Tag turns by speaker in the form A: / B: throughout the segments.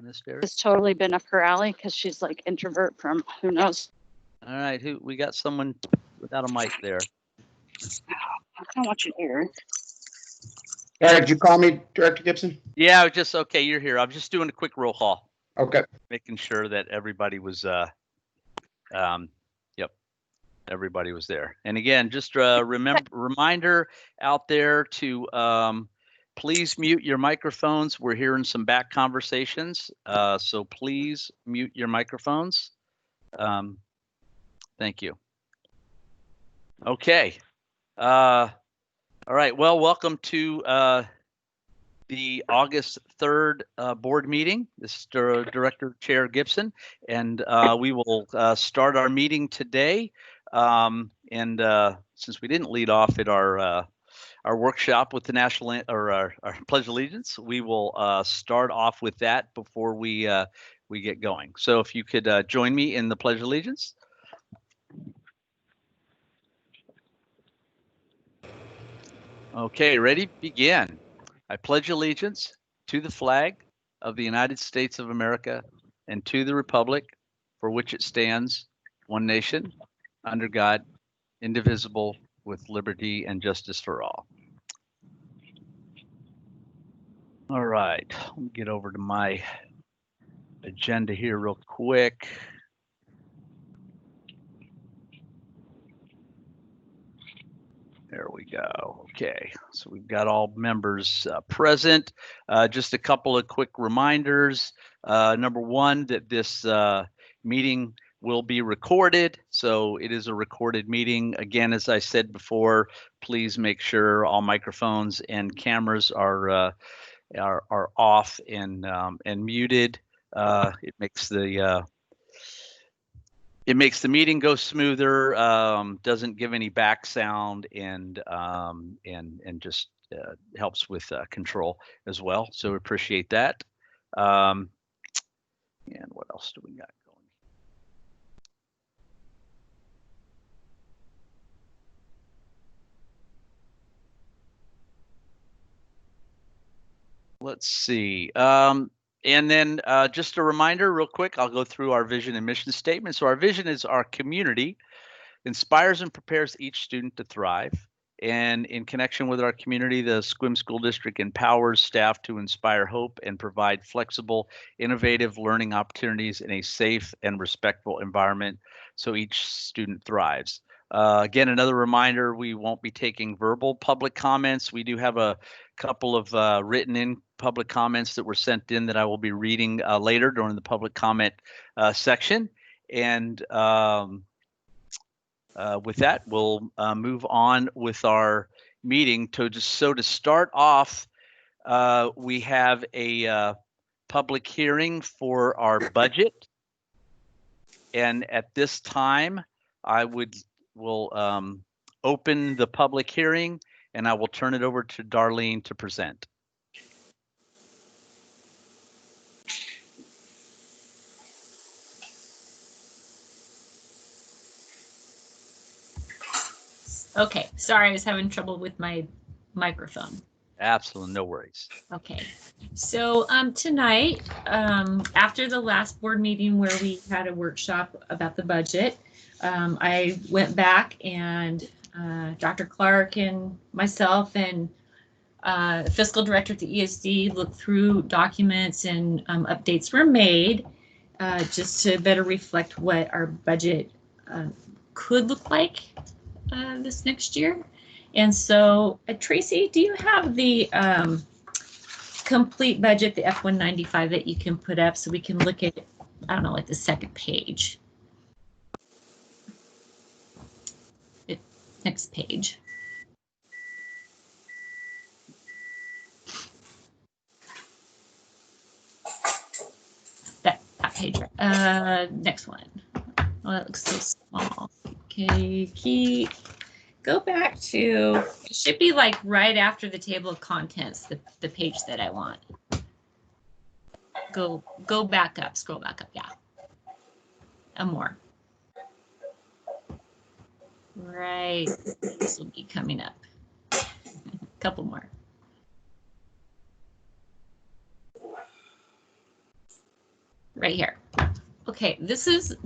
A: missed Eric.
B: It's totally been up her alley because she's like introvert from who knows.
A: All right, we got someone without a mic there.
B: I don't want you to hear.
C: Eric, did you call me, Director Gibson?
A: Yeah, just okay. You're here. I'm just doing a quick roll call,
C: Okay.
A: making sure that everybody was. Yep, everybody was there. And again, just reminder out there to please mute your microphones. We're hearing some back conversations, so please mute your microphones. Thank you. Okay. All right. Well, welcome to the August 3rd board meeting. This is Director Chair Gibson, and we will start our meeting today. Since we didn't lead off at our workshop with the national or our Pledge of Allegiance, we will start off with that before we get going. So if you could join me in the Pledge of Allegiance. Okay, ready? Begin. I pledge allegiance to the flag of the United States of America and to the republic for which it stands, one nation, under God, indivisible, with liberty and justice for all. All right, let me get over to my agenda here real quick. There we go. Okay, so we've got all members present. Just a couple of quick reminders. Number one, that this meeting will be recorded. So it is a recorded meeting. Again, as I said before, please make sure all microphones and cameras are off and muted. It makes the meeting go smoother, doesn't give any back sound, and just helps with control as well. So we appreciate that. And what else do we got going? Let's see. And then just a reminder real quick, I'll go through our vision and mission statement. So our vision is our community inspires and prepares each student to thrive. And in connection with our community, the Sequim School District empowers staff to inspire hope and provide flexible, innovative learning opportunities in a safe and respectful environment so each student thrives. Again, another reminder, we won't be taking verbal public comments. We do have a couple of written in public comments that were sent in that I will be reading later during the public comment section. And with that, we'll move on with our meeting. So to start off, we have a public hearing for our budget. And at this time, I will open the public hearing, and I will turn it over to Darlene to present.
D: Okay, sorry, I was having trouble with my microphone.
A: Absolutely, no worries.
D: Okay, so tonight, after the last board meeting where we had a workshop about the budget, I went back and Dr. Clark and myself and fiscal director at the ESD looked through documents, and updates were made just to better reflect what our budget could look like this next year. And so Tracy, do you have the complete budget, the F195 that you can put up so we can look at, I don't know, like the second page? Next page. That page. Next one. Oh, that looks so small. Okay, go back to, it should be like right after the table of contents, the page that I want. Go back up, scroll back up, yeah. And more. Right, this will be coming up. A couple more. right here. Okay, this is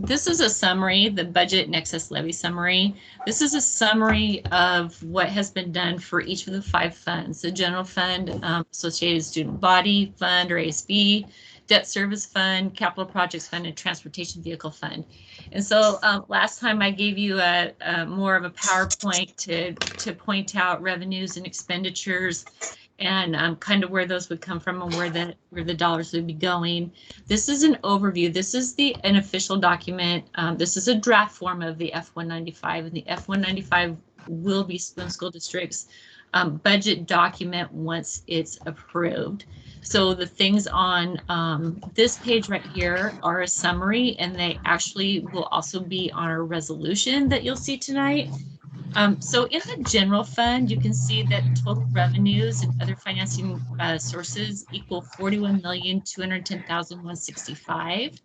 D: a summary, the budget and excess levy summary. This is a summary of what has been done for each of the 5 funds: the general fund, associated student body fund or ASB, debt service fund, capital projects fund, and transportation vehicle fund. And so last time I gave you a more of a PowerPoint to point out revenues and expenditures and kind of where those would come from and where the dollars would be going. This is an overview. This is an official document. This is a draft form of the F-195, and the F-195 will be Spoon School District's budget document once it's approved. So the things on this page right here are a summary, and they actually will also be on our resolution that you'll see tonight. So in the general fund, you can see that total revenues and other financing sources equal $41,210,165.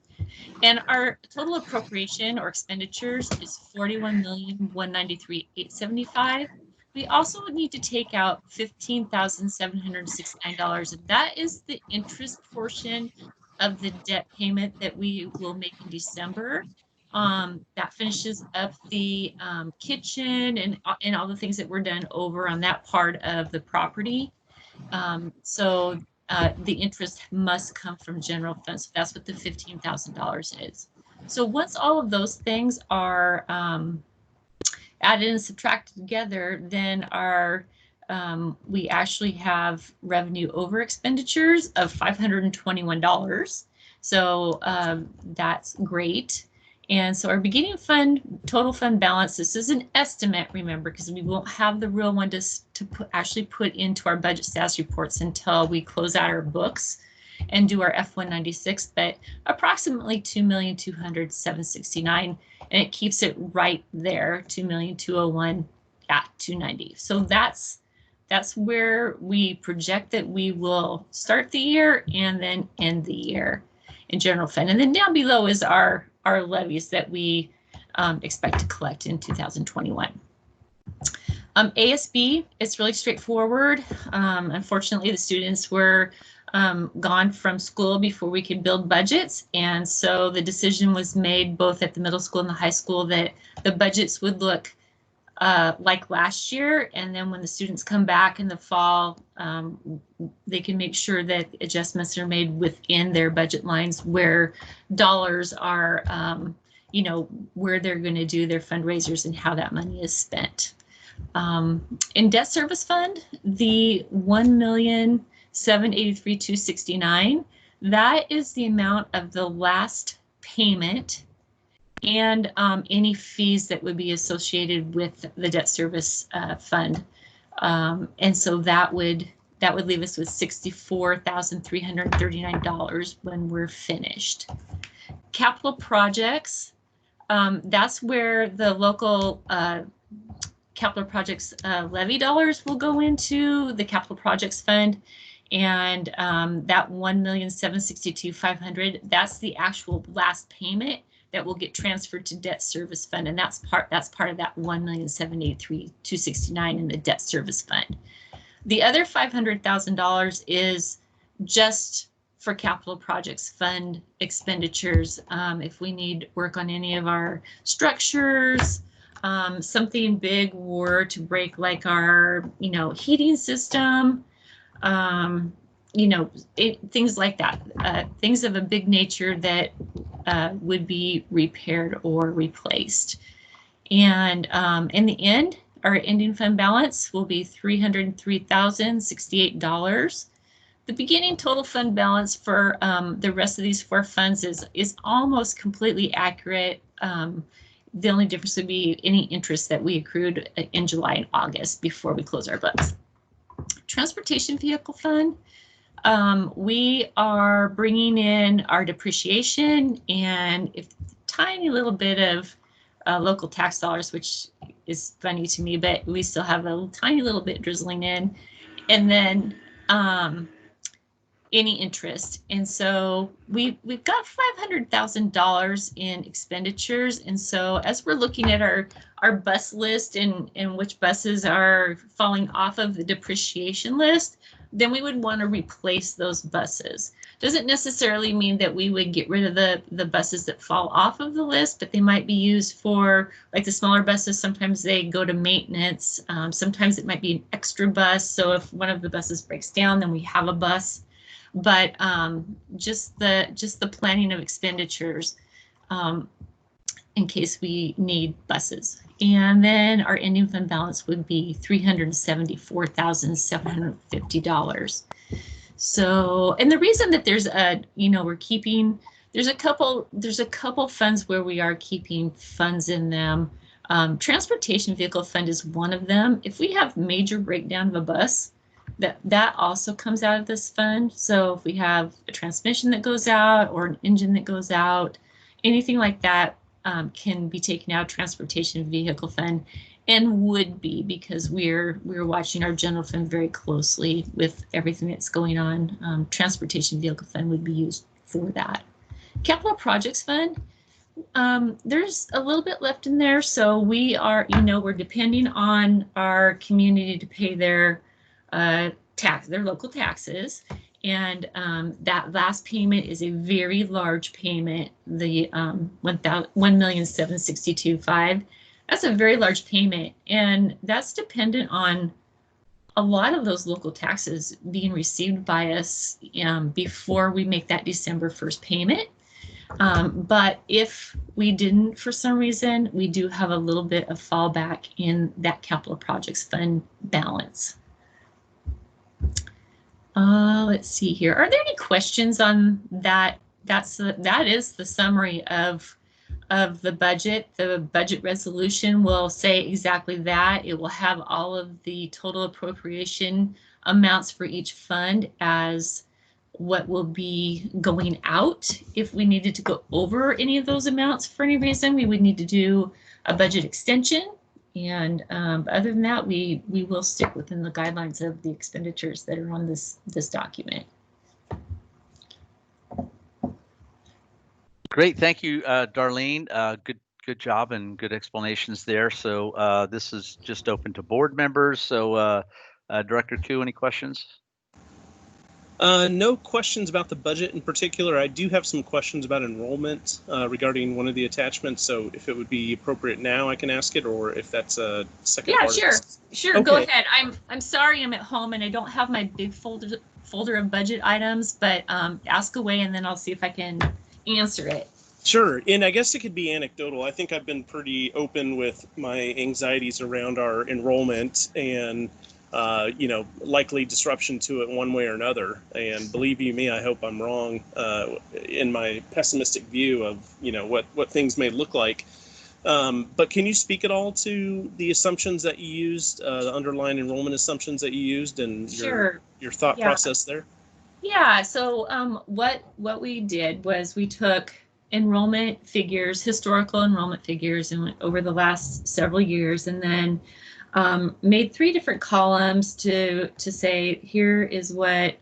D: And our total appropriation or expenditures is $41,193,875. We also need to take out $15,769, and that is the interest portion of the debt payment that we will make in December. That finishes up the kitchen and all the things that were done over on that part of the property. So the interest must come from general funds. So that's what the $15,000 is. So once all of those things are added and subtracted together, then we actually have revenue over expenditures of $521. So that's great. And so our beginning fund, total fund balance, this is an estimate, remember, because we won't have the real one to actually put into our budget status reports until we close out our books and do our F-196, but approximately $2,200,769, and it keeps it right there, $2,201,290. So that's where we project that we will start the year and then end the year in general fund. And then down below is our levies that we expect to collect in 2021. ASB, it's really straightforward. Unfortunately, the students were gone from school before we could build budgets, and so the decision was made both at the middle school and the high school that the budgets would look like last year, and then when the students come back in the fall, they can make sure that adjustments are made within their budget lines where dollars are, where they're going to do their fundraisers and how that money is spent. In debt service fund, the $1,783,269, that is the amount of the last payment and any fees that would be associated with the debt service fund. And so that would leave us with $64,339 when we're finished. Capital projects, that's where the local capital projects levy dollars will go into the capital projects fund. And that $1,762,500, that's the actual last payment that will get transferred to debt service fund, and that's part of that $1,783,269 in the debt service fund. The other $500,000 is just for capital projects fund expenditures. If we need work on any of our structures, something big were to break, like our heating system, things like that, things of a big nature that would be repaired or replaced. And in the end, our ending fund balance will be $303,068. The beginning total fund balance for the rest of these 4 funds is almost completely accurate. The only difference would be any interest that we accrued in July and August before we close our books. Transportation vehicle fund, we are bringing in our depreciation and a tiny little bit of local tax dollars, which is funny to me, but we still have a tiny little bit drizzling in, and then any interest. And so we've got $500,000 in expenditures. And so as we're looking at our bus list and which buses are falling off of the depreciation list, then we would want to replace those buses. Doesn't necessarily mean that we would get rid of the buses that fall off of the list, but they might be used for, like the smaller buses, sometimes they go to maintenance. Sometimes it might be an extra bus. So if one of the buses breaks down, then we have a bus. But just the planning of expenditures in case we need buses. And then our ending fund balance would be $374,750. So, and the reason that there's a, we're keeping, there's a couple funds where we are keeping funds in them. Transportation vehicle fund is one of them. If we have major breakdown of a bus, that also comes out of this fund. So if we have a transmission that goes out or an engine that goes out, anything like that can be taken out of transportation vehicle fund, and would be, because we're watching our general fund very closely with everything that's going on. Transportation vehicle fund would be used for that. Capital projects fund, there's a little bit left in there. So we are, we're depending on our community to pay their their local taxes. And that last payment is a very large payment, the $1,762,500. That's a very large payment, and that's dependent on a lot of those local taxes being received by us before we make that December 1st payment. But if we didn't, for some reason, we do have a little bit of fallback in that capital projects fund balance. Let's see here. Are there any questions on that? That is the summary of the budget. The budget resolution will say exactly that. It will have all of the total appropriation amounts for each fund as what will be going out. If we needed to go over any of those amounts for any reason, we would need to do a budget extension. And other than that, we will stick within the guidelines of the expenditures that are on this document.
A: Great, thank you, Darlene. Good job and good explanations there. So this is just open to board members. So Director Koo, any questions?
E: No questions about the budget in particular. I do have some questions about enrollment regarding one of the attachments. So if it would be appropriate now, I can ask it, or if that's a second part.
D: Yeah, sure.
E: Okay.
D: Go ahead. I'm sorry I'm at home and I don't have my big folder of budget items, but ask away and then I'll see if I can answer it.
E: Sure, and I guess it could be anecdotal. I think I've been pretty open with my anxieties around our enrollment and likely disruption to it one way or another. And believe you me, I hope I'm wrong in my pessimistic view of, what things may look like. But can you speak at all to the assumptions that you used, the underlying enrollment assumptions that you used, and your thought process there?
D: Yeah, so what we did was we took enrollment figures, historical enrollment figures, and over the last several years, and then made 3 different columns to say, here is what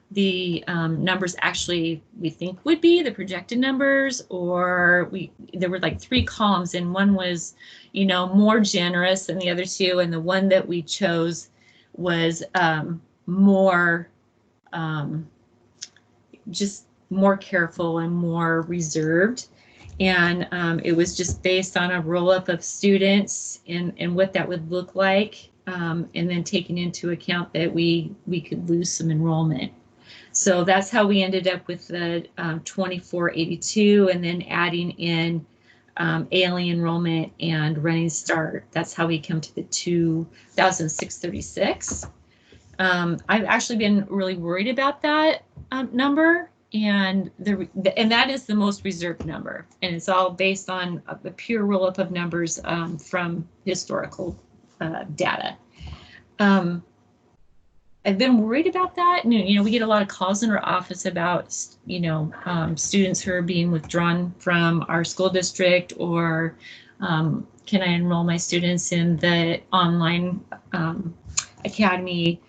D: the numbers actually we think would be the projected numbers, or there were like 3 columns, and one was more generous than the other 2, and the one that we chose was more just more careful and more reserved. And it was just based on a roll-up of students and what that would look like, and then taking into account that we could lose some enrollment. So that's how we ended up with the 2482, and then adding in ALE enrollment and running start. That's how we come to the 2,636. I've actually been really worried about that number. And that is the most reserved number, and it's all based on a pure roll-up of numbers from historical data. I've been worried about that. We get a lot of calls in our office about students who are being withdrawn from our school district, or can I enroll my students in the online academy?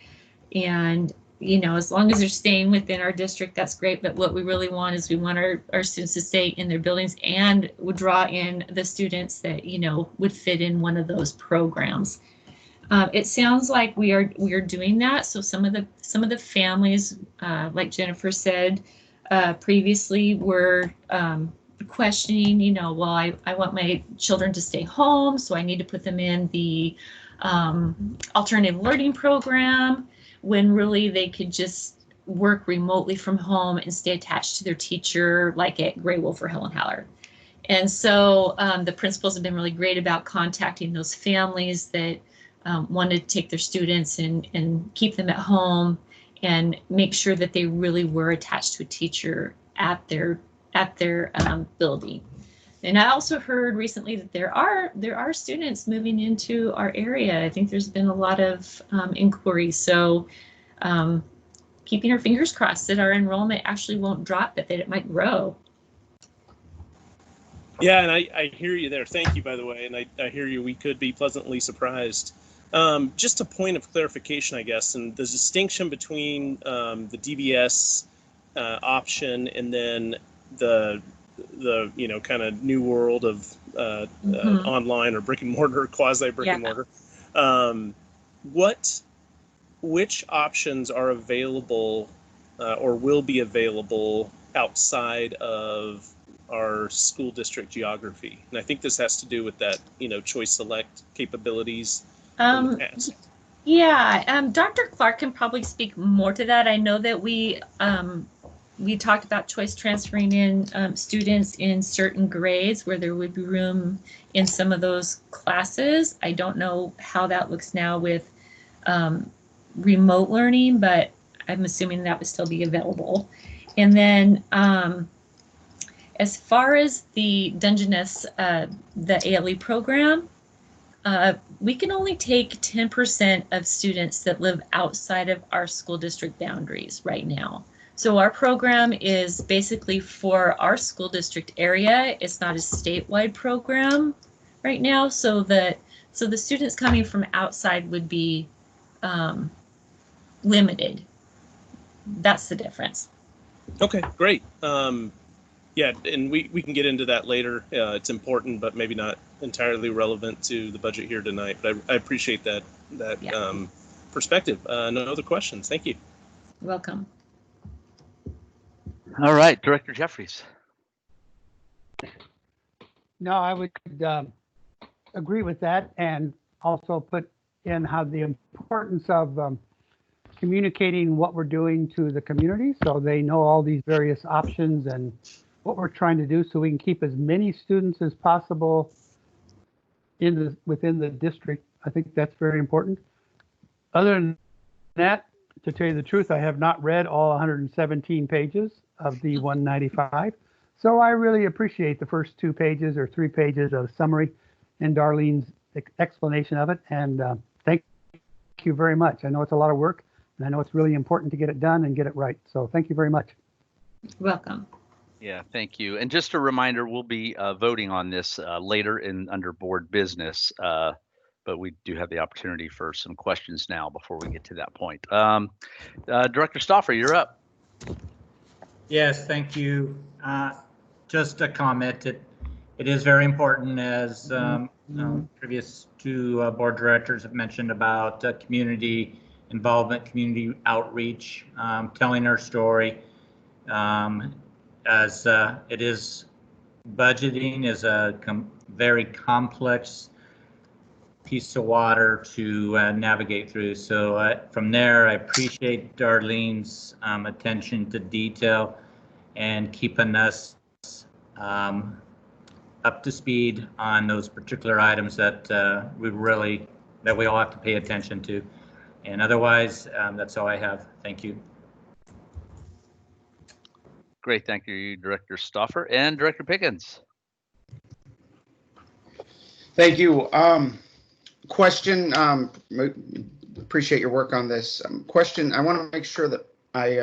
D: And as long as they're staying within our district, that's great. But what we really want is we want our students to stay in their buildings, and would draw in the students that, would fit in one of those programs. It sounds like we are doing that. So some of the families, like Jennifer said previously, were questioning, well, I want my children to stay home, so I need to put them in the alternative learning program, when really they could just work remotely from home and stay attached to their teacher, like at Gray Wolf or Helen Haller. And so the principals have been really great about contacting those families that wanted to take their students and keep them at home and make sure that they really were attached to a teacher at their building. And I also heard recently that there are students moving into our area. I think there's been a lot of inquiries. So keeping our fingers crossed that our enrollment actually won't drop, but that it might grow.
E: Yeah, and I hear you there. Thank you, by the way. And I hear you. We could be pleasantly surprised. Just a point of clarification, I guess, and the distinction between the DBS option and then the kind of new world of online or brick and mortar, quasi brick and mortar. Which options are available or will be available outside of our school district geography? And I think this has to do with that, choice select capabilities.
D: Dr. Clark can probably speak more to that. I know that we talked about choice transferring in students in certain grades where there would be room in some of those classes. I don't know how that looks now with remote learning, but I'm assuming that would still be available. And then as far as the Dungeness, the ALE program, we can only take 10% of students that live outside of our school district boundaries right now. So our program is basically for our school district area. It's not a statewide program right now. So the students coming from outside would be limited. That's the difference.
E: Okay, great. Yeah, and we can get into that later. It's important, but maybe not entirely relevant to the budget here tonight. But I appreciate that perspective. No other questions. Thank you.
D: You're welcome.
A: All right, Director Jeffries.
F: No, I would agree with that, and also put in how the importance of communicating what we're doing to the community so they know all these various options and what we're trying to do so we can keep as many students as possible within the district. I think that's very important. Other than that, to tell you the truth, I have not read all 117 pages of the 195. So I really appreciate the first 2 pages or 3 pages of summary and Darlene's explanation of it. And thank you very much. I know it's a lot of work, and I know it's really important to get it done and get it right. So thank you very much.
D: Welcome.
A: Yeah, thank you. And just a reminder, we'll be voting on this later under board business, but we do have the opportunity for some questions now before we get to that point. Director Stauffer, you're up.
G: Yes, thank you. Just a comment. It is very important, as previous 2 board directors have mentioned, about community involvement, community outreach, telling our story. As it is, budgeting is a very complex piece of water to navigate through. So from there, I appreciate Darlene's attention to detail and keeping us up to speed on those particular items that we all have to pay attention to. And otherwise, that's all I have. Thank you.
A: Great, thank you, Director Stauffer. And Director Pickens.
C: Thank you. Question, appreciate your work on this. Question, I want to make sure that I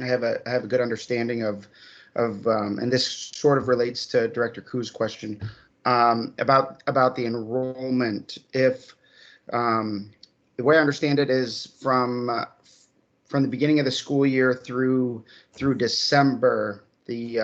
C: have a good understanding of and this sort of relates to Director Kuh's question about the enrollment. If the way I understand it is from the beginning of the school year through December, the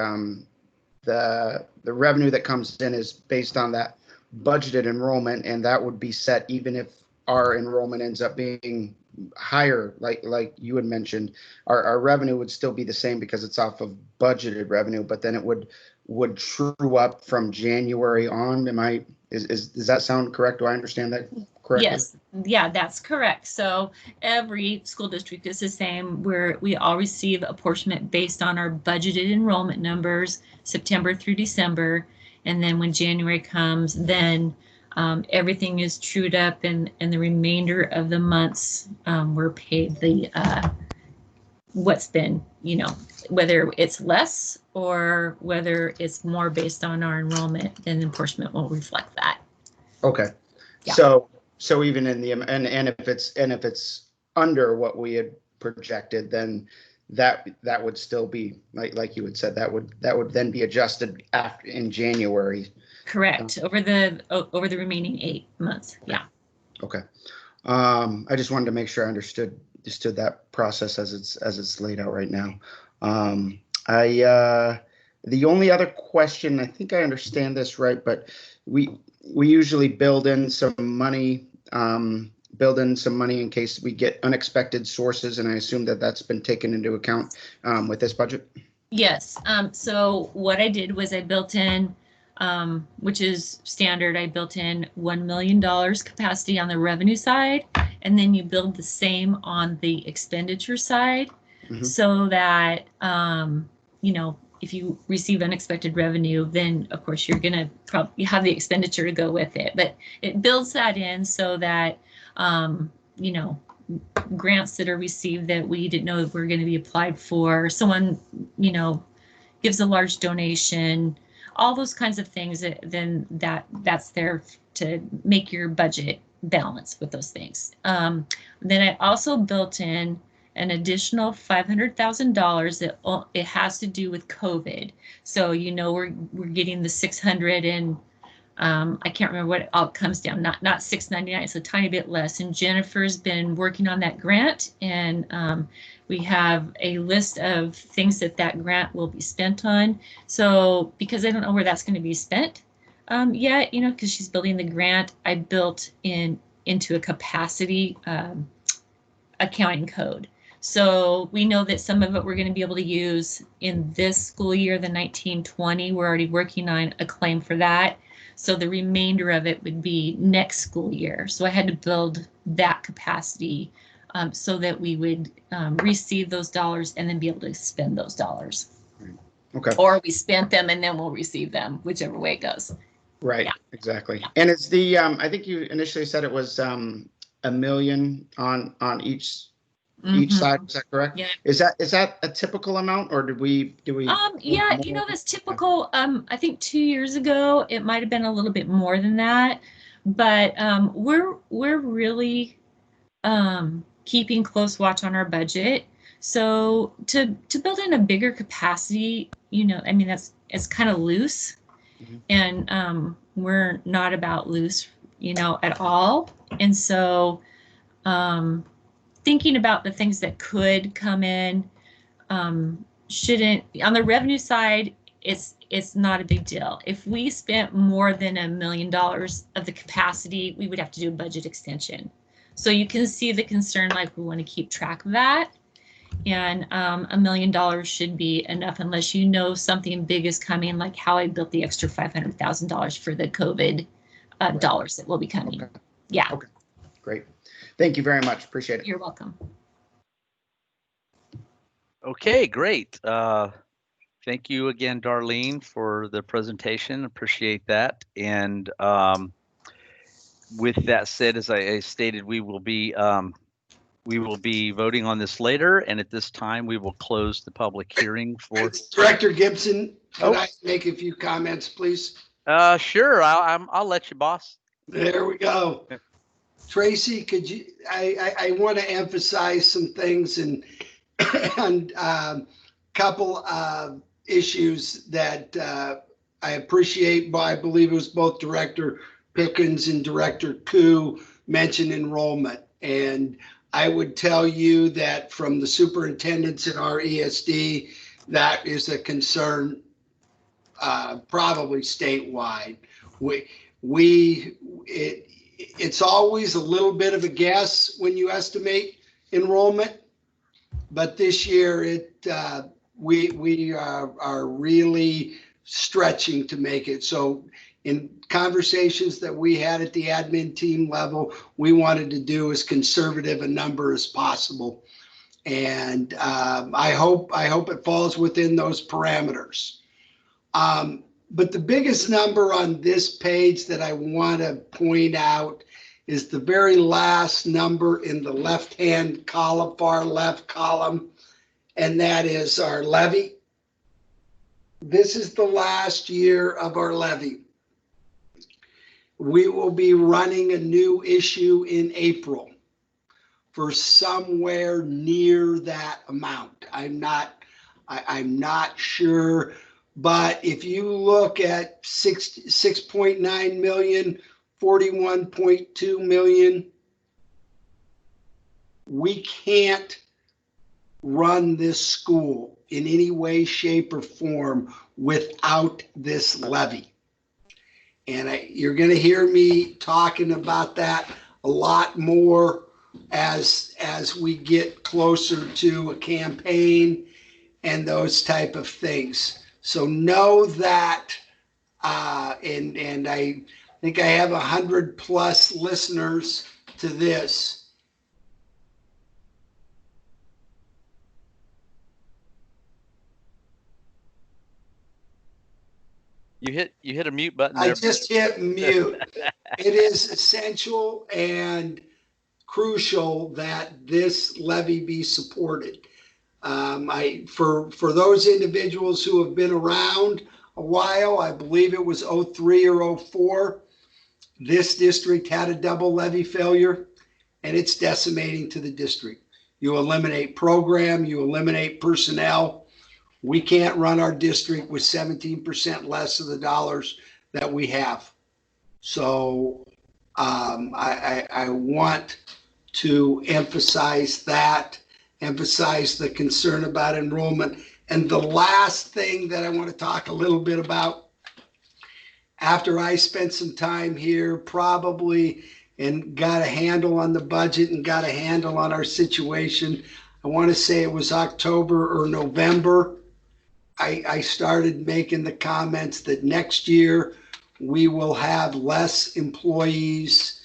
C: revenue that comes in is based on that budgeted enrollment, and that would be set even if our enrollment ends up being higher, like you had mentioned, our revenue would still be the same because it's off of budgeted revenue, but then it would true up from January on. Does that sound correct? Do I understand that correctly?
D: Yes, yeah, that's correct. So every school district is the same, where we all receive apportionment based on our budgeted enrollment numbers, September through December. And then when January comes, then everything is trued up, and the remainder of the months we're paid the what's been, whether it's less or whether it's more based on our enrollment, then the apportionment will reflect that.
C: Okay.
D: Yeah.
C: So even in the and if it's under what we had projected, then that would still be like you had said, that would then be adjusted after in January.
D: Correct. Over the remaining 8 months. Yeah.
C: Okay. I just wanted to make sure I understood that process as it's laid out right now. The only other question, I think I understand this right, but we usually build in some money in case we get unexpected sources, and I assume that that's been taken into account with this budget.
D: Yes. So what I did was I built in, which is standard, I built in $1 million capacity on the revenue side, and then you build the same on the expenditure side, so that, if you receive unexpected revenue, then of course you're going to probably have the expenditure to go with it. But it builds that in so that, grants that are received that we didn't know were going to be applied for, someone, gives a large donation, all those kinds of things, then that's there to make your budget balance with those things. Then I also built in an additional $500,000 that it has to do with COVID. So we're getting the 600, and I can't remember what it all comes down. Not 699. It's a tiny bit less. And Jennifer's been working on that grant, and we have a list of things that grant will be spent on. So because I don't know where that's going to be spent yet, because she's building the grant, I built into a capacity accounting code. So we know that some of it we're going to be able to use in this school year, the 1920. We're already working on a claim for that. So the remainder of it would be next school year. So I had to build that capacity so that we would receive those dollars and then be able to spend those dollars.
C: Okay.
D: Or we spent them and then we'll receive them, whichever way it goes.
C: Right.
D: Yeah.
C: Exactly. Yeah. And it's the I think you initially said it was $1 million on each side. Is that correct?
D: Yeah.
C: Is that a typical amount, or do we?
D: Yeah, that's typical. I think 2 years ago it might have been a little bit more than that, but we're really keeping close watch on our budget. So to build in a bigger capacity, it's kind of loose, and we're not about loose, at all. And so thinking about the things that could come in, shouldn't, on the revenue side, it's not a big deal. If we spent more than $1 million of the capacity, we would have to do a budget extension. So you can see the concern, like we want to keep track of that. And $1 million should be enough unless something big is coming, like how I built the extra $500,000 for the COVID dollars that will be coming. Okay. Yeah.
C: Okay. Great. Thank you very much. Appreciate it.
D: You're welcome.
A: Okay, great. Thank you again, Darlene, for the presentation. Appreciate that. And with that said, as I stated, we will be voting on this later. And at this time, we will close the public hearing for
H: Director Gibson. Can I make a few comments, please?
A: Sure. I'll let you, boss.
H: There we go. Tracy, could you? I want to emphasize some things and couple of issues that I appreciate. But I believe it was both Director Pickens and Director Koo mentioned enrollment, and I would tell you that from the superintendents in our ESD, that is a concern, probably statewide. it's always a little bit of a guess when you estimate enrollment, but this year we are really stretching to make it. So in conversations that we had at the admin team level, we wanted to do as conservative a number as possible. And I hope it falls within those parameters. But the biggest number on this page that I want to point out is the very last number in the left-hand column, far left column, and that is our levy. This is the last year of our levy. We will be running a new issue in April for somewhere near that amount. I'm not sure, but if you look at 6.9 million, 41.2 million, we can't run this school in any way, shape, or form without this levy. And you're going to hear me talking about that a lot more as we get closer to a campaign and those type of things. So know that, and I think I have 100+ listeners to this.
A: You hit a mute button there.
H: I just hit mute. It is essential and crucial that this levy be supported. For those individuals who have been around a while, I believe it was 03 or 04, this district had a double levy failure, and it's decimating to the district. You eliminate program, you eliminate personnel. We can't run our district with 17% less of the dollars that we have. So I want to emphasize that, emphasize the concern about enrollment. And the last thing that I want to talk a little bit about, after I spent some time here probably and got a handle on the budget and got a handle on our situation, I want to say it was October or November, I started making the comments that next year we will have less employees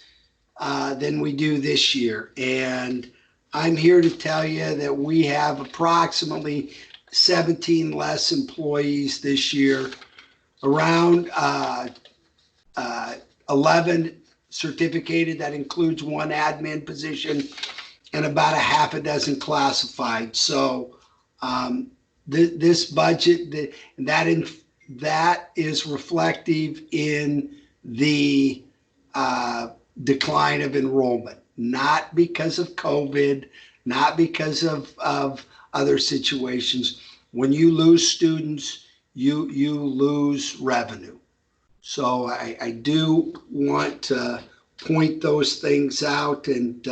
H: than we do this year. And I'm here to tell you that we have approximately 17 less employees this year, around 11 certificated, that includes one admin position, and about a half a dozen classified. So this budget, that is reflective in the decline of enrollment, not because of COVID, not because of other situations. When you lose students, you lose revenue. So I do want to point those things out and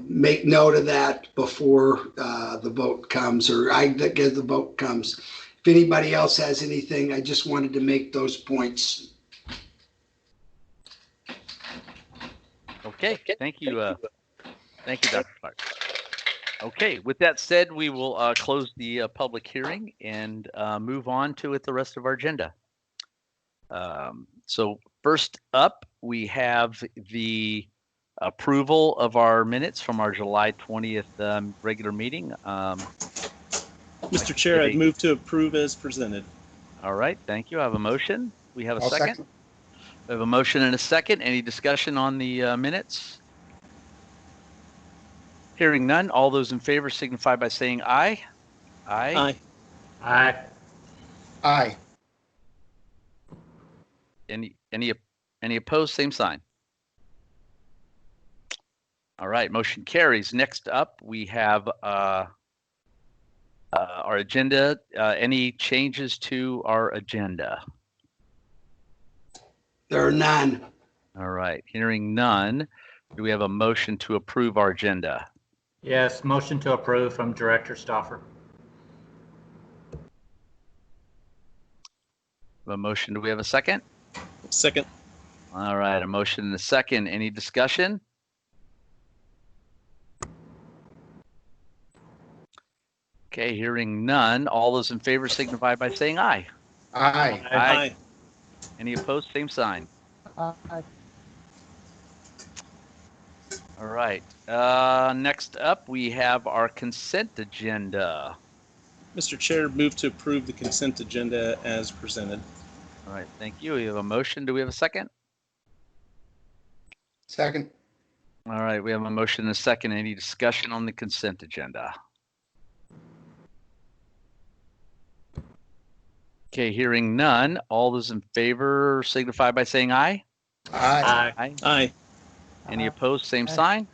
H: make note of that before the vote comes, or I guess the vote comes. If anybody else has anything, I just wanted to make those points.
A: Okay, thank you. Thank you, Dr. Clark. Okay, with that said, we will close the public hearing and move on to the rest of our agenda. So first up, we have the approval of our minutes from our July 20th regular meeting.
E: Mr. Chair, I'd move to approve as presented.
A: All right, thank you. I have a motion. We have a
C: I'll
A: second. We have a motion and a second. Any discussion on the minutes? Hearing none, all those in favor signify by saying aye. Aye.
E: Aye.
G: Aye.
C: Aye.
A: Any opposed? Same sign. All right, motion carries. Next up, we have our agenda. Any changes to our agenda?
H: There are none.
A: All right, hearing none, do we have a motion to approve our agenda?
G: Yes, motion to approve from Director Stauffer.
A: A motion, do we have a second?
E: Second.
A: All right, a motion and a second. Any discussion? Okay, hearing none. All those in favor signify by saying aye.
C: Aye.
A: Aye. Any opposed? Same sign.
F: Aye.
A: All right. Next up, we have our consent agenda.
E: Mr. Chair, move to approve the consent agenda as presented.
A: All right, thank you. We have a motion. Do we have a second?
C: Second.
A: All right, we have a motion and a second. Any discussion on the consent agenda? Okay, hearing none. All those in favor signify by saying aye.
C: Aye.
A: Aye.
E: Aye.
A: Any opposed? Same
F: Aye.
A: sign.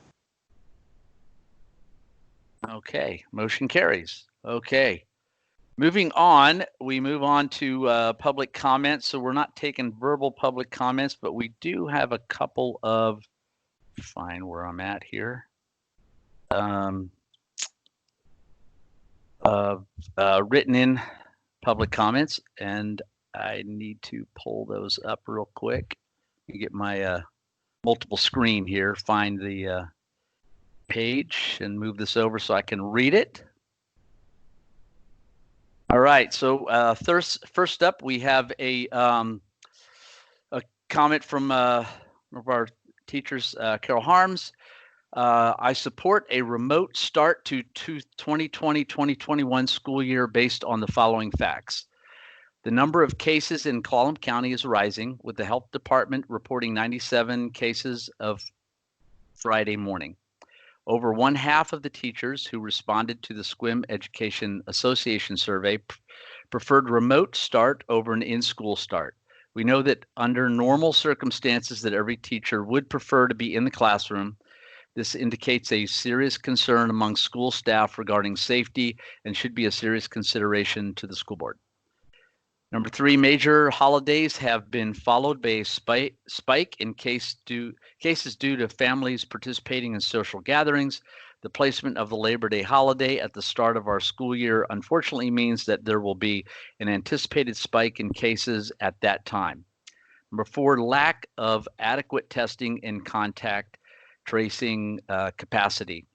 A: Okay, motion carries. Okay. Moving on, we move on to public comments. So we're not taking verbal public comments, but we do have a couple of, find where I'm at here, written in public comments, and I need to pull those up real quick. You get my multiple screen here, find the page and move this over so I can read it. All right, so first up, we have a comment from one of our teachers, Carol Harms. I support a remote start to 2020-2021 school year based on the following facts. The number of cases in Clallam County is rising, with the health department reporting 97 cases of Friday morning. Over one half of the teachers who responded to the SQUIM Education Association survey preferred remote start over an in-school start. We know that under normal circumstances that every teacher would prefer to be in the classroom. This indicates a serious concern among school staff regarding safety and should be a serious consideration to the school board. Number three, major holidays have been followed by a spike in cases due to families participating in social gatherings. The placement of the Labor Day holiday at the start of our school year unfortunately means that there will be an anticipated spike in cases at that time. Number four, lack of adequate testing and contact tracing capacity.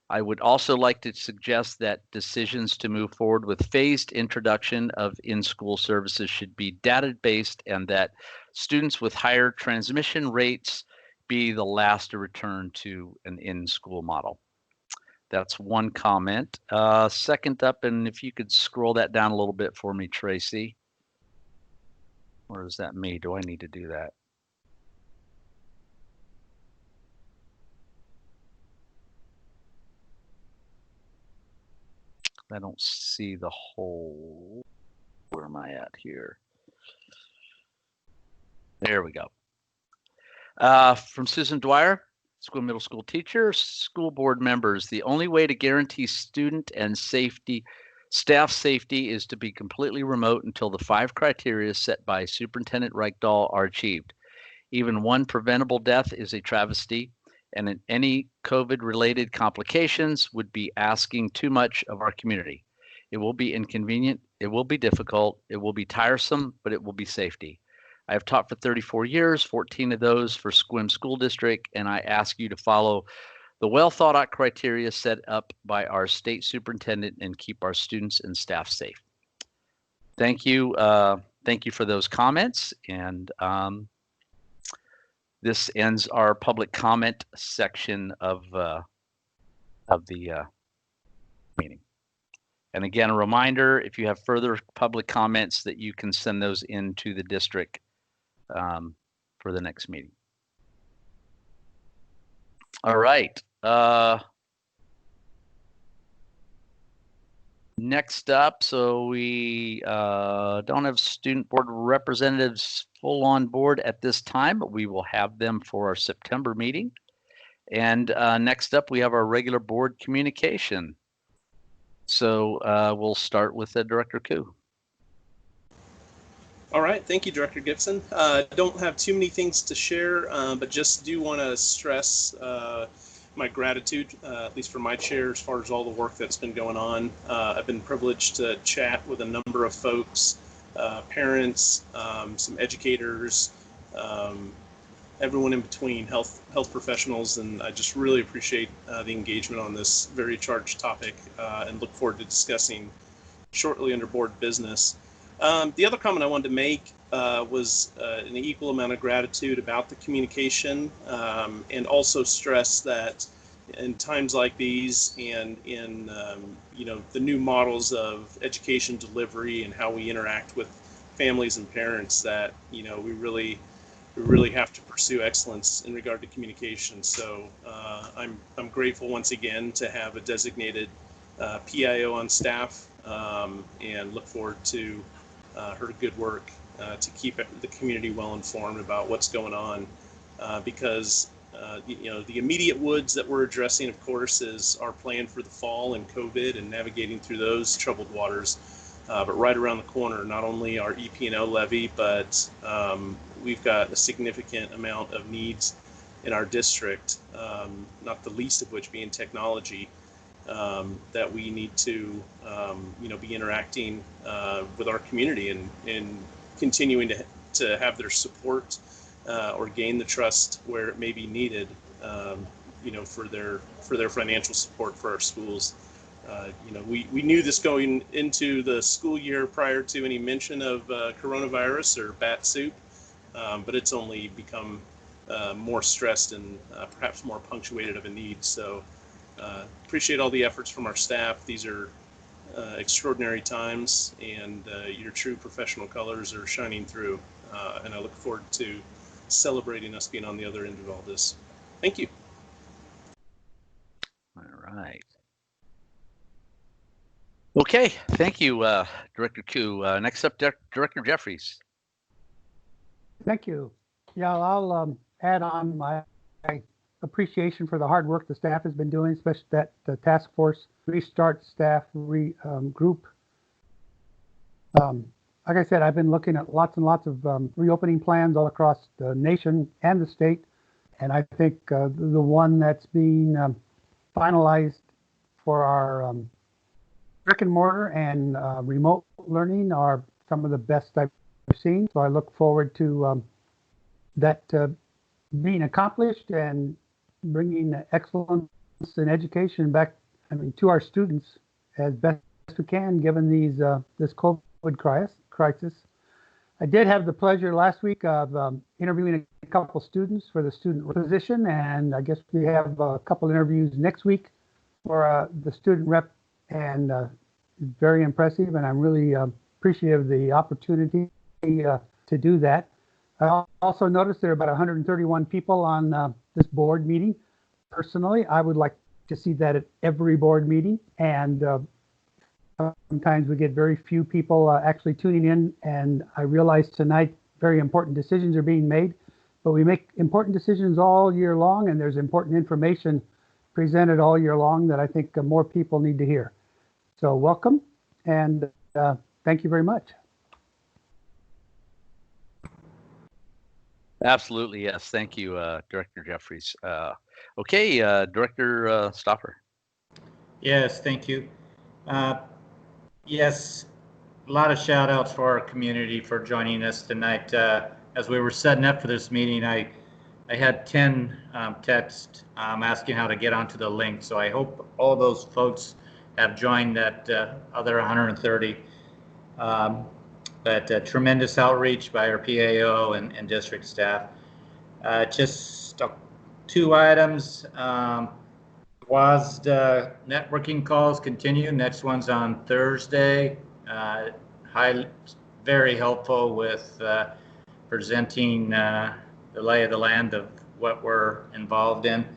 A: I would also like to suggest that decisions to move forward with phased introduction of in-school services should be data-based and that students with higher transmission rates be the last to return to an in-school model. That's one comment. Second up, and if you could scroll that down a little bit for me, Tracy. Or is that me? Do I need to do that? I don't see the whole, where am I at here? There we go. From Susan Dwyer, school middle school teacher, school board members, the only way to guarantee student and staff safety is to be completely remote until the 5 criteria set by Superintendent Reichdahl are achieved. Even one preventable death is a travesty, and any COVID-related complications would be asking too much of our community. It will be inconvenient, it will be difficult, it will be tiresome, but it will be safety. I have taught for 34 years, 14 of those for SQUIM School District, and I ask you to follow the well thought out criteria set up by our state superintendent and keep our students and staff safe. Thank you. Thank you for those comments. And this ends our public comment section of the meeting. And again, a reminder, if you have further public comments, that you can send those into the district for the next meeting. All right. Next up, so we don't have student board representatives full on board at this time, but we will have them for our September meeting. And next up, we have our regular board communication. So we'll start with Director Koo.
E: All right, thank you, Director Gibson. Don't have too many things to share, but just do want to stress my gratitude, at least for my chair, as far as all the work that's been going on. I've been privileged to chat with a number of folks, parents, some educators, everyone in between, health professionals, and I just really appreciate the engagement on this very charged topic, and look forward to discussing shortly under board business. The other comment I wanted to make was an equal amount of gratitude about the communication, and also stress that in times like these and in the new models of education delivery and how we interact with families and parents, that we really have to pursue excellence in regard to communication. So I'm grateful once again to have a designated PIO on staff, and look forward to her good work to keep the community well informed about what's going on, because the immediate woods that we're addressing, of course, is our plan for the fall and COVID and navigating through those troubled waters. But right around the corner, not only our EP&O levy, but we've got a significant amount of needs in our district, not the least of which being technology, that we need to be interacting with our community and continuing to have their support, or gain the trust where it may be needed, for their financial support for our schools. We knew this going into the school year prior to any mention of coronavirus or bat soup, but it's only become more stressed and perhaps more punctuated of a need. So appreciate all the efforts from our staff. These are extraordinary times, and your true professional colors are shining through, and I look forward to celebrating us being on the other end of all this. Thank you.
A: All right. Okay, thank you, Director Koo. Next up, Director Jeffries.
F: Thank you. Yeah, I'll add on my appreciation for the hard work the staff has been doing, especially that the task force restart staff group. Like I said, I've been looking at lots and lots of reopening plans all across the nation and the state, and I think the one that's being finalized for our brick and mortar and remote learning are some of the best I've seen. So I look forward to that being accomplished and bringing excellence in education back, to our students as best we can, given these this COVID crisis. I did have the pleasure last week of interviewing a couple students for the student position, and I guess we have a couple interviews next week for the student rep, and very impressive, and I'm really appreciative of the opportunity to do that. I also noticed there are about 131 people on this board meeting. Personally, I would like to see that at every board meeting, and sometimes we get very few people actually tuning in, and I realize tonight very important decisions are being made, but we make important decisions all year long, and there's important information presented all year long that I think more people need to hear. So welcome, and thank you very much.
A: Absolutely, yes. Thank you, Director Jeffries. Okay, Director Stopper.
G: Yes, thank you. Yes, a lot of shout outs for our community for joining us tonight. As we were setting up for this meeting, I had 10 texts asking how to get onto the link. So I hope all those folks have joined that other 130. But tremendous outreach by our PAO and district staff. Just two items. WASD networking calls continue. Next one's on Thursday. Very helpful with presenting the lay of the land of what we're involved in.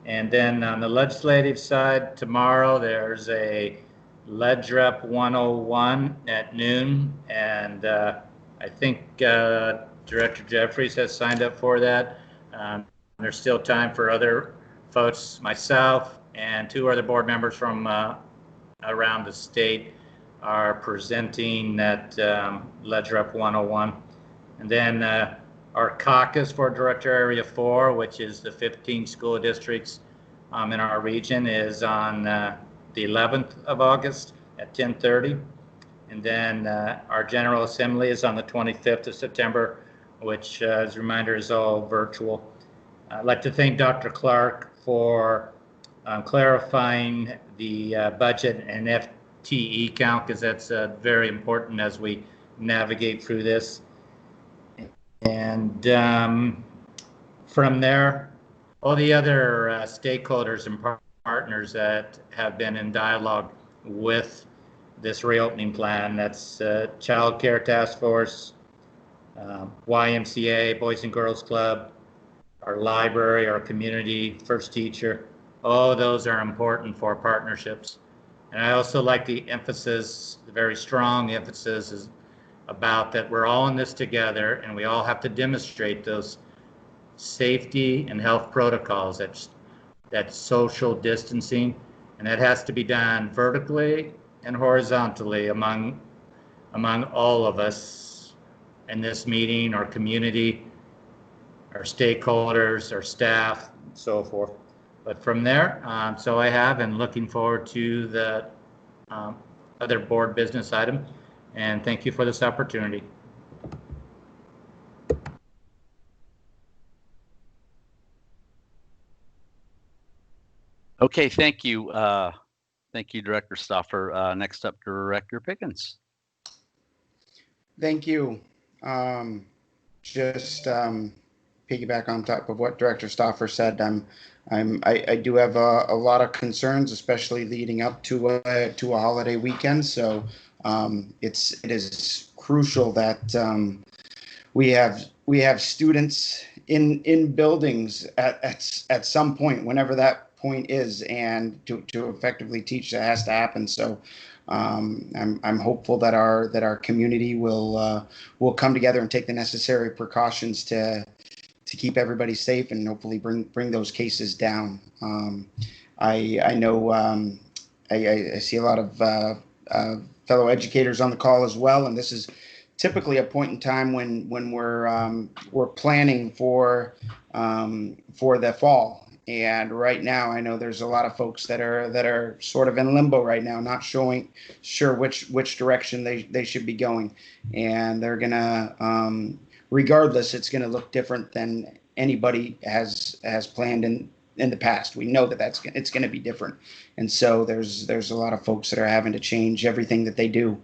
G: And then on the legislative side, tomorrow there's a LegRep 101 at noon, and I think Director Jeffries has signed up for that. There's still time for other folks, myself and two other board members from around the state are presenting at LegRep 101. And then our caucus for Director Area 4, which is the 15 school districts in our region, is on the 11th of August at 10:30. And then our General Assembly is on the 25th of September which, as a reminder, is all virtual. I'd like to thank Dr. Clark for clarifying the budget and FTE count, because that's very important as we navigate through this. And from there, all the other stakeholders and partners that have been in dialogue with this reopening plan, that's Child Care Task Force, YMCA, Boys and Girls Club, our library, our community, First Teacher, all those are important for partnerships. And I also like the emphasis, the very strong emphasis is about that we're all in this together, and we all have to demonstrate those safety and health protocols, that social distancing, and that has to be done vertically and horizontally among all of us in this meeting, our community, our stakeholders, our staff, and so forth. But from there, so I have, and looking forward to the other board business item, and thank you for this opportunity.
A: Okay, thank you. Thank you, Director Stauffer. Next up, Director Pickens.
C: Thank you. Just piggyback on top of what Director Stauffer said. I do have a lot of concerns, especially leading up to a holiday weekend. So it is crucial that we have students in buildings at some point, whenever that point is, and to effectively teach, that has to happen. So I'm hopeful that our community will come together and take the necessary precautions to keep everybody safe and hopefully bring those cases down. I know I see a lot of fellow educators on the call as well, and this is typically a point in time when we're planning for the fall. And right now, I know there's a lot of folks that are sort of in limbo right now, not sure which direction they should be going, and they're gonna regardless, it's gonna look different than anybody has planned in the past. We know that it's gonna be different, and so there's a lot of folks that are having to change everything that they do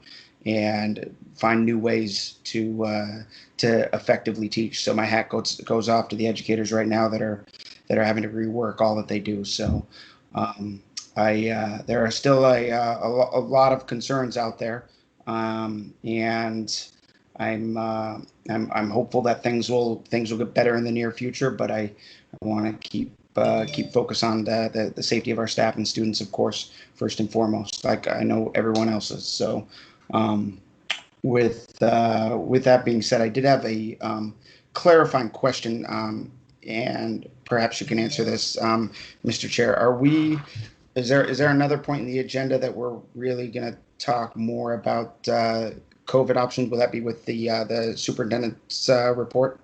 C: and find new ways to effectively teach. So my hat goes off to the educators right now that are having to rework all that they do. So there are still a lot of concerns out there, and I'm hopeful that things will get better in the near future. But I want to keep focus on the safety of our staff and students, of course, first and foremost, like I know everyone else is. So with that being said, I did have a clarifying question, and perhaps you can answer this, Mr. Chair. Is there another point in the agenda that we're really going to talk more about COVID options? Will that be with the superintendent's report?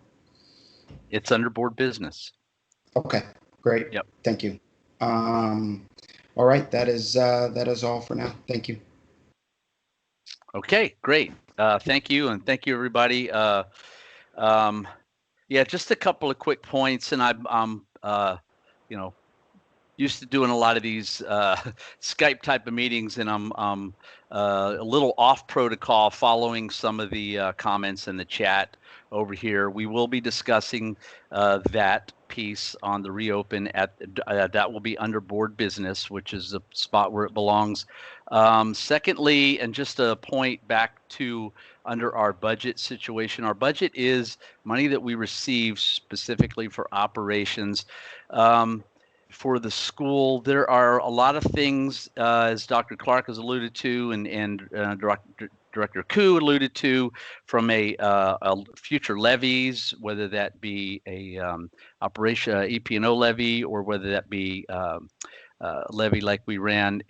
A: It's under board business.
C: Okay, great.
A: Yep.
C: Thank you. All right, that is all for now. Thank you.
A: Okay, great. Thank you, and thank you, everybody. Yeah, just a couple of quick points, and I'm used to doing a lot of these Skype type of meetings, and I'm a little off protocol following some of the comments in the chat over here. We will be discussing that piece on the reopen that will be under board business, which is the spot where it belongs. Secondly, and just a point back to under our budget situation, our budget is money that we receive specifically for operations. For the school, there are a lot of things, as Dr. Clark has alluded to, and Director Koo alluded to, from a future levies, whether that be a operation EP&O levy, or whether that be levy like we ran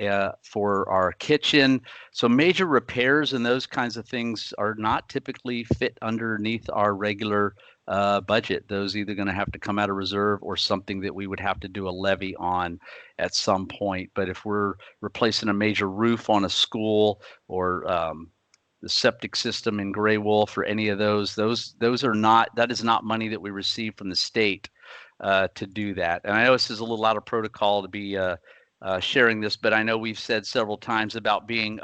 A: for our kitchen. So major repairs and those kinds of things are not typically fit underneath our regular budget. Those either going to have to come out of reserve or something that we would have to do a levy on at some point. But if we're replacing a major roof on a school, or septic system in Gray Wolf or any of those. Those are not, that is not money that we receive from the state to do that. And I know this is a little out of protocol to be sharing this, but I know we've said several times about being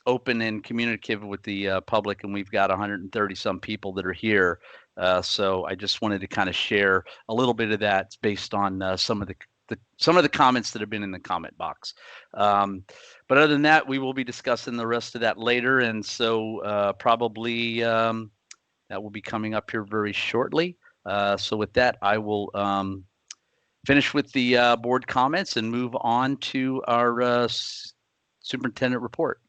A: open and communicative with the public, and we've got 130 some people that are here. So I just wanted to kind of share a little bit of that based on some of the comments that have been in the comment box. But other than that, we will be discussing the rest of that later, and so probably that will be coming up here very shortly. So with that, I will finish with the board comments and move on to our superintendent report.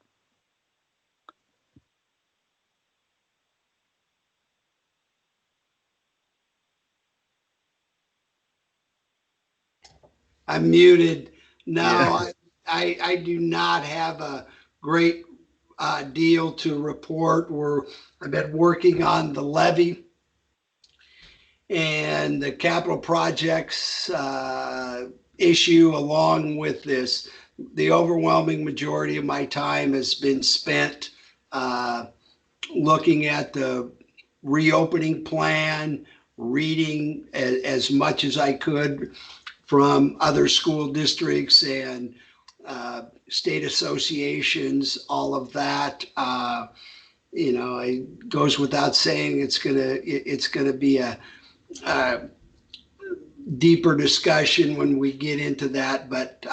H: I'm muted. No,
A: Yeah.
H: I do not have a great deal to report. I've been working on the levy and the capital projects issue along with this. The overwhelming majority of my time has been spent looking at the reopening plan, reading as much as I could from other school districts and state associations, all of that. It goes without saying it's gonna be a deeper discussion when we get into that. But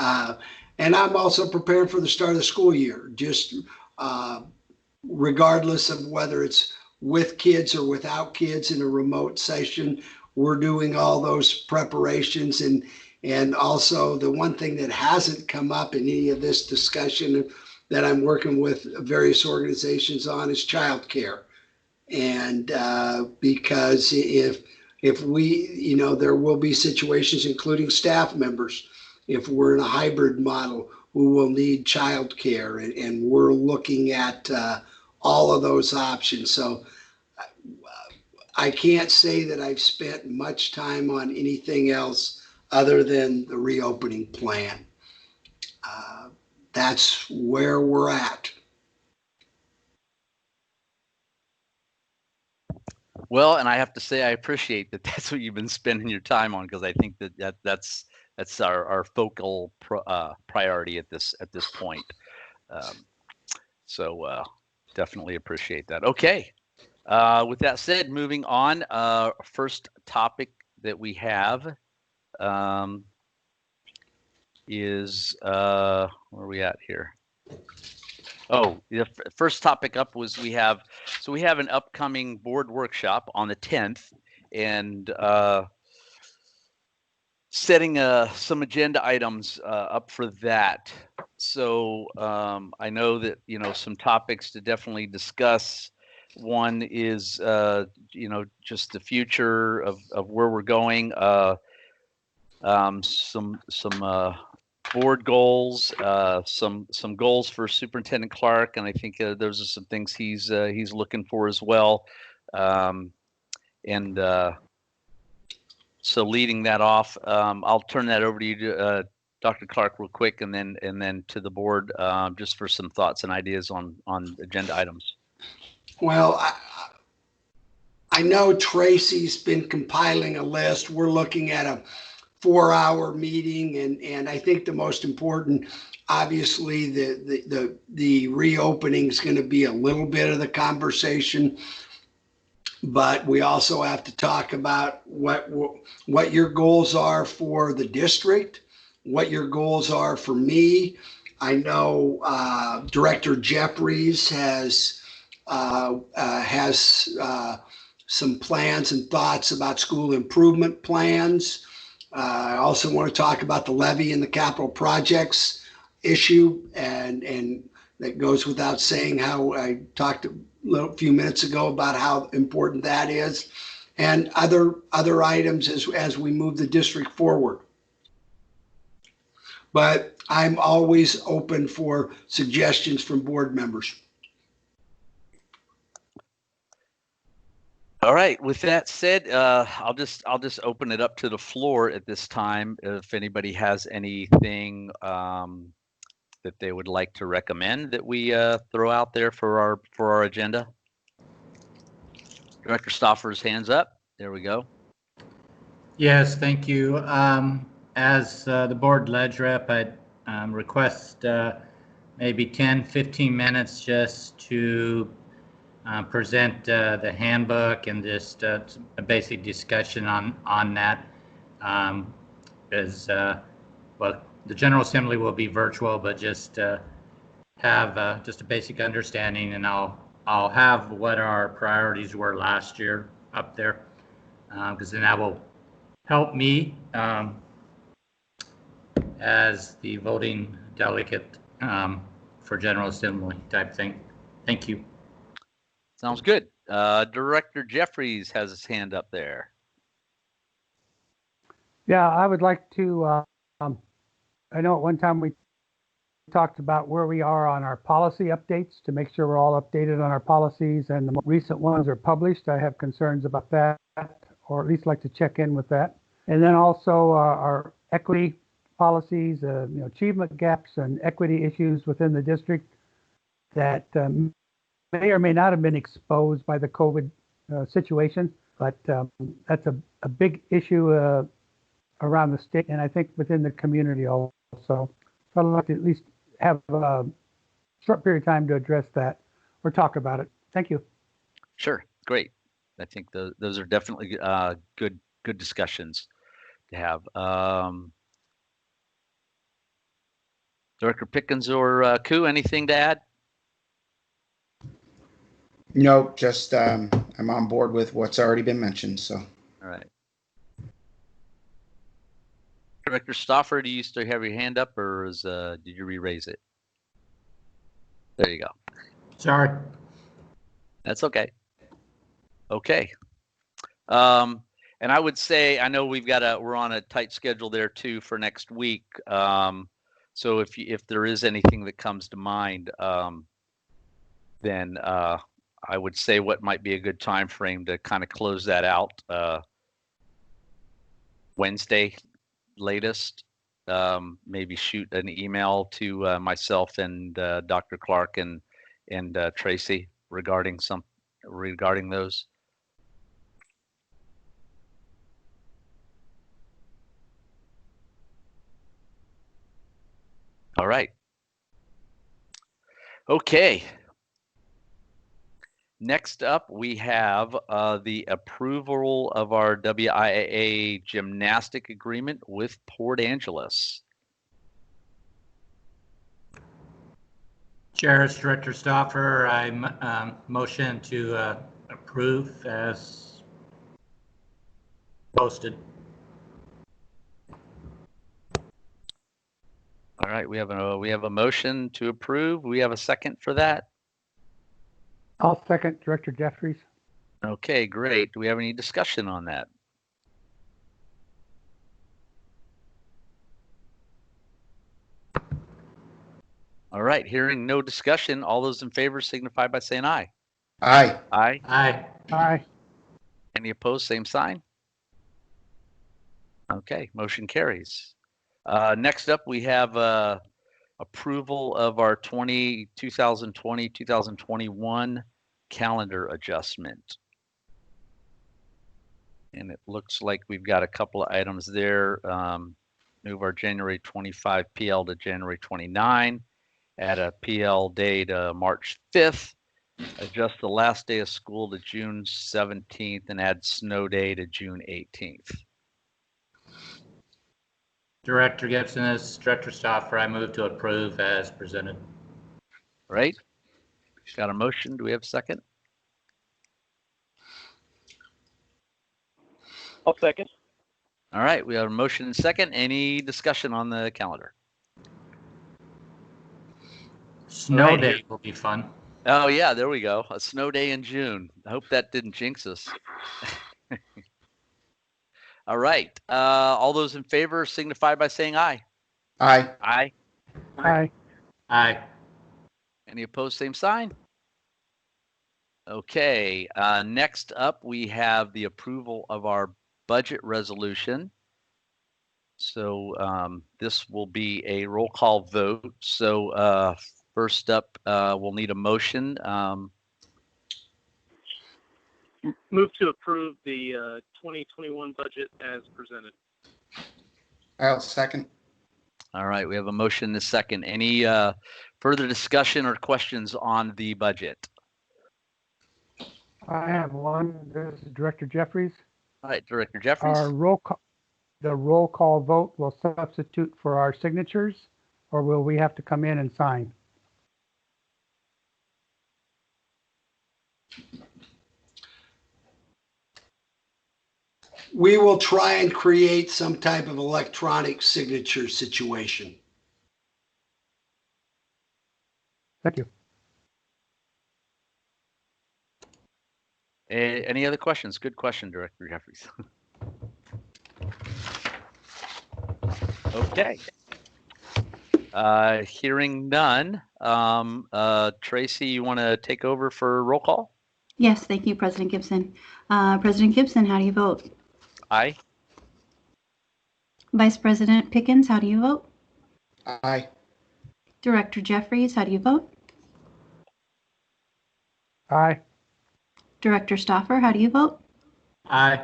H: and I'm also prepared for the start of the school year, just regardless of whether it's with kids or without kids in a remote session. We're doing all those preparations, and also the one thing that hasn't come up in any of this discussion that I'm working with various organizations on is childcare. And because if we, there will be situations, including staff members, if we're in a hybrid model, who will need childcare, and we're looking at all of those options. So I can't say that I've spent much time on anything else other than the reopening plan. That's where we're at.
A: Well, and I have to say I appreciate that that's what you've been spending your time on, because I think that's our focal priority at this point. So definitely appreciate that. Okay. With that said, moving on, first topic that we have is where are we at here? Oh, the first topic up was we have an upcoming board workshop on the 10th, and setting some agenda items up for that. So I know that some topics to definitely discuss. One is just the future of where we're going. Some board goals, some goals for Superintendent Clark, and I think those are some things he's looking for as well. So leading that off, I'll turn that over to you, Dr. Clark, real quick, and then to the board, just for some thoughts and ideas on agenda items.
H: Well, I know Tracy's been compiling a list. We're looking at a 4-hour meeting, and I think the most important, obviously, the reopening is going to be a little bit of the conversation, but we also have to talk about what your goals are for the district, what your goals are for me. I know Director Jeffries has some plans and thoughts about school improvement plans. I also want to talk about the levy and the capital projects issue, and that goes without saying how I talked a few minutes ago about how important that is, and other items as we move the district forward. But I'm always open for suggestions from board members.
A: All right. With that said, I'll just open it up to the floor at this time. If anybody has anything that they would like to recommend that we throw out there for our agenda? Director Stoffer's hands up. There we go.
G: Yes, thank you. As the board ledge rep, I'd request maybe 10, 15 minutes just to present the handbook and just a basic discussion on that. Well, the General Assembly will be virtual, but just have just a basic understanding, and I'll have what our priorities were last year up there, because then that will help me as the voting delegate for General Assembly type thing. Thank you.
A: Sounds good. Director Jeffries has his hand up there.
F: Yeah, I would like to, I know at one time we talked about where we are on our policy updates to make sure we're all updated on our policies, and the more recent ones are published. I have concerns about that, or at least like to check in with that. And then also our equity policies, achievement gaps and equity issues within the district that may or may not have been exposed by the COVID situation, but that's a big issue around the state, and I think within the community also. So I'd like to at least have a short period of time to address that or talk about it. Thank you.
A: Sure, great. I think those are definitely good discussions to have. Director Pickens or Koo, anything to add?
C: No, just I'm on board with what's already been mentioned. So.
A: All right. Director Stoffer, do you still have your hand up, or did you re-raise it? There you go.
G: Sorry.
A: That's okay. Okay. And I would say, I know we're on a tight schedule there too for next week. So if there is anything that comes to mind, then I would say what might be a good time frame to kind of close that out. Wednesday latest. Maybe shoot an email to myself and Dr. Clark and Tracy regarding those. All right. Okay. Next up, we have the approval of our WIAA gymnastic agreement with Port Angeles.
G: Chair, it's Director Stoffer. I motion to approve as posted.
A: All right, we have a motion to approve. We have a second for that.
F: I'll second Director Jeffries.
A: Okay, great. Do we have any discussion on that? All right, hearing no discussion, all those in favor signify by saying aye.
C: Aye.
A: Aye.
G: Aye.
F: Aye.
A: Any opposed, same sign. Okay, motion carries. Next up, we have approval of our 2020-2021 calendar adjustment. And it looks like we've got a couple of items there. Move our January 25 PL to January 29. Add a PL day to March 5th. Adjust the last day of school to June 17th and add snow day to June 18th.
G: Director Gibson, as Director Stoffer, I move to approve as presented.
A: Right? Got a motion. Do we have a second?
I: I'll second.
A: All right, we have a motion and second. Any discussion on the calendar?
G: Snow day will be fun.
A: Oh yeah, there we go. A snow day in June. I hope that didn't jinx us. All right. All those in favor signify by saying aye.
C: Aye.
A: Aye.
F: Aye.
G: Aye.
A: Any opposed, same sign? Okay. Next up, we have the approval of our budget resolution. So this will be a roll call vote. So first up, we'll need a motion.
E: Move to approve the 2021 budget as presented.
C: I'll second.
A: All right, we have a motion and a second. Any further discussion or questions on the budget?
F: I have one. This is Director Jeffries.
A: All right, Director Jeffries.
F: The roll call vote will substitute for our signatures, or will we have to come in and sign?
H: We will try and create some type of electronic signature situation.
F: Thank you.
A: Any other questions? Good question, Director Jeffries. Okay. Hearing none. Tracy, you want to take over for roll call?
I: Yes, thank you, President Gibson. President Gibson, how do you vote?
A: Aye.
I: Vice President Pickens, how do you vote?
C: Aye.
I: Director Jeffries, how do you vote?
F: Aye.
I: Director Stoffer, how do you vote?
G: Aye.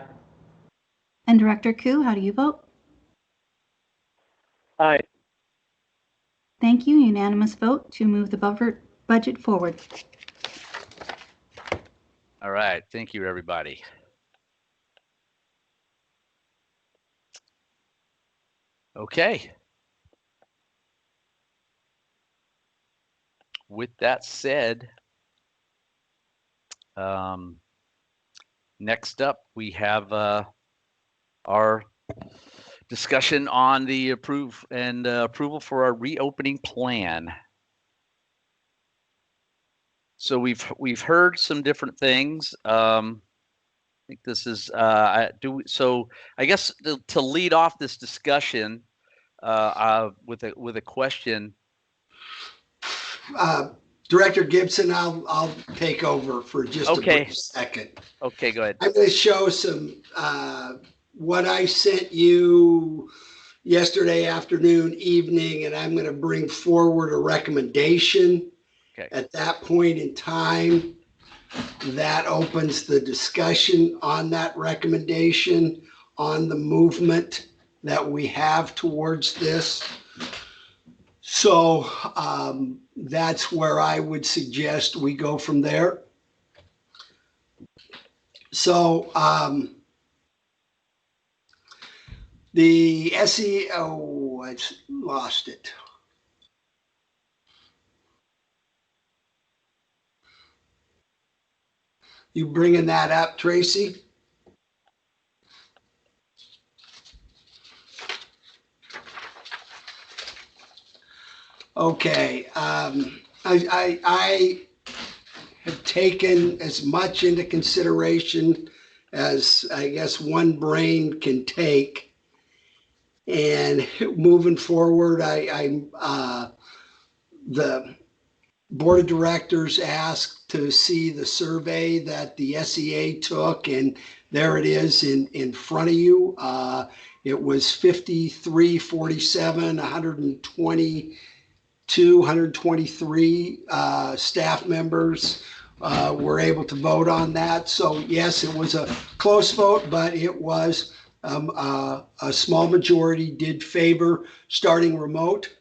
I: And Director Koo, how do you vote?
E: Aye.
I: Thank you. Unanimous vote to move the budget forward.
A: All right. Thank you, everybody. Okay. With that said, next up we have our discussion on the approval for our reopening plan. So we've heard some different things. I think this is so I guess to lead off this discussion with a question.
H: Director Gibson, I'll take over for just a brief second.
A: Okay, go ahead.
H: I'm going to show some what I sent you yesterday afternoon, evening, and I'm going to bring forward a recommendation.
A: Okay.
H: At that point in time, that opens the discussion on that recommendation, on the movement that we have towards this. So that's where I would suggest we go from there. So the SEO, I lost it. You bringing that up, Tracy? Okay, I have taken as much into consideration as I guess one brain can take. And moving forward, the board of directors asked to see the survey that the SEA took, and there it is in front of you. It was 53-47, 123 staff members were able to vote on that. So yes, it was a close vote, but it was a small majority did favor starting remote.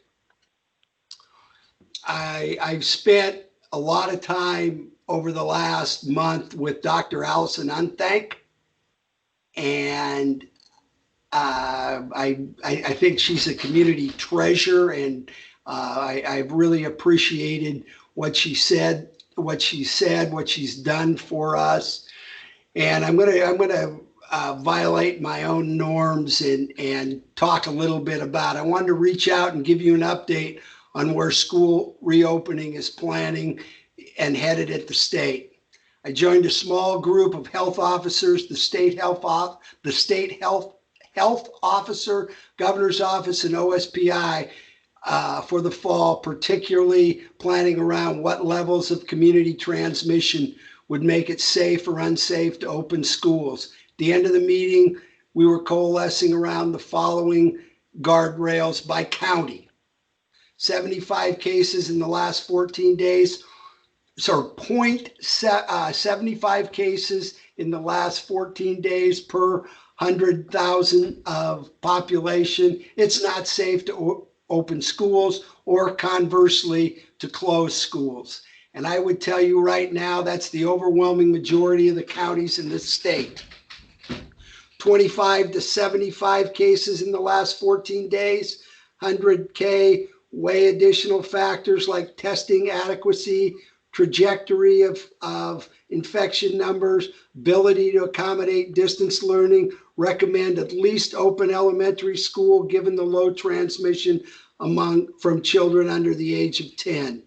H: I've spent a lot of time over the last month with Dr. Allison Unthank, and I think she's a community treasure, and I've really appreciated what she said, what she's done for us. And I'm gonna violate my own norms and talk a little bit about. I wanted to reach out and give you an update on where school reopening is planning and headed at the state. I joined a small group of health officers, the state health officer, governor's office, and OSPI for the fall, particularly planning around what levels of community transmission would make it safe or unsafe to open schools. At the end of the meeting, we were coalescing around the following guardrails by county. 75 cases in the last 14 days. So 0.75 cases in the last 14 days per 100,000 of population. It's not safe to open schools, or conversely to close schools. And I would tell you right now, that's the overwhelming majority of the counties in this state. 25 to 75 cases in the last 14 days, 100K, weigh additional factors like testing adequacy, trajectory of infection numbers, ability to accommodate distance learning, recommend at least open elementary school given the low transmission from children under the age of 10.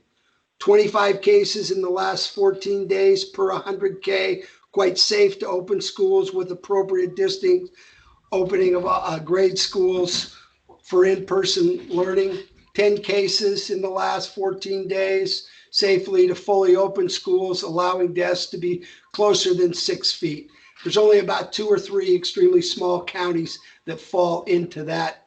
H: 25 cases in the last 14 days per 100K, quite safe to open schools with appropriate distance, opening of grade schools for in-person learning. 10 cases in the last 14 days, safely to fully open schools, allowing desks to be closer than 6 feet. There's only about 2 or 3 extremely small counties that fall into that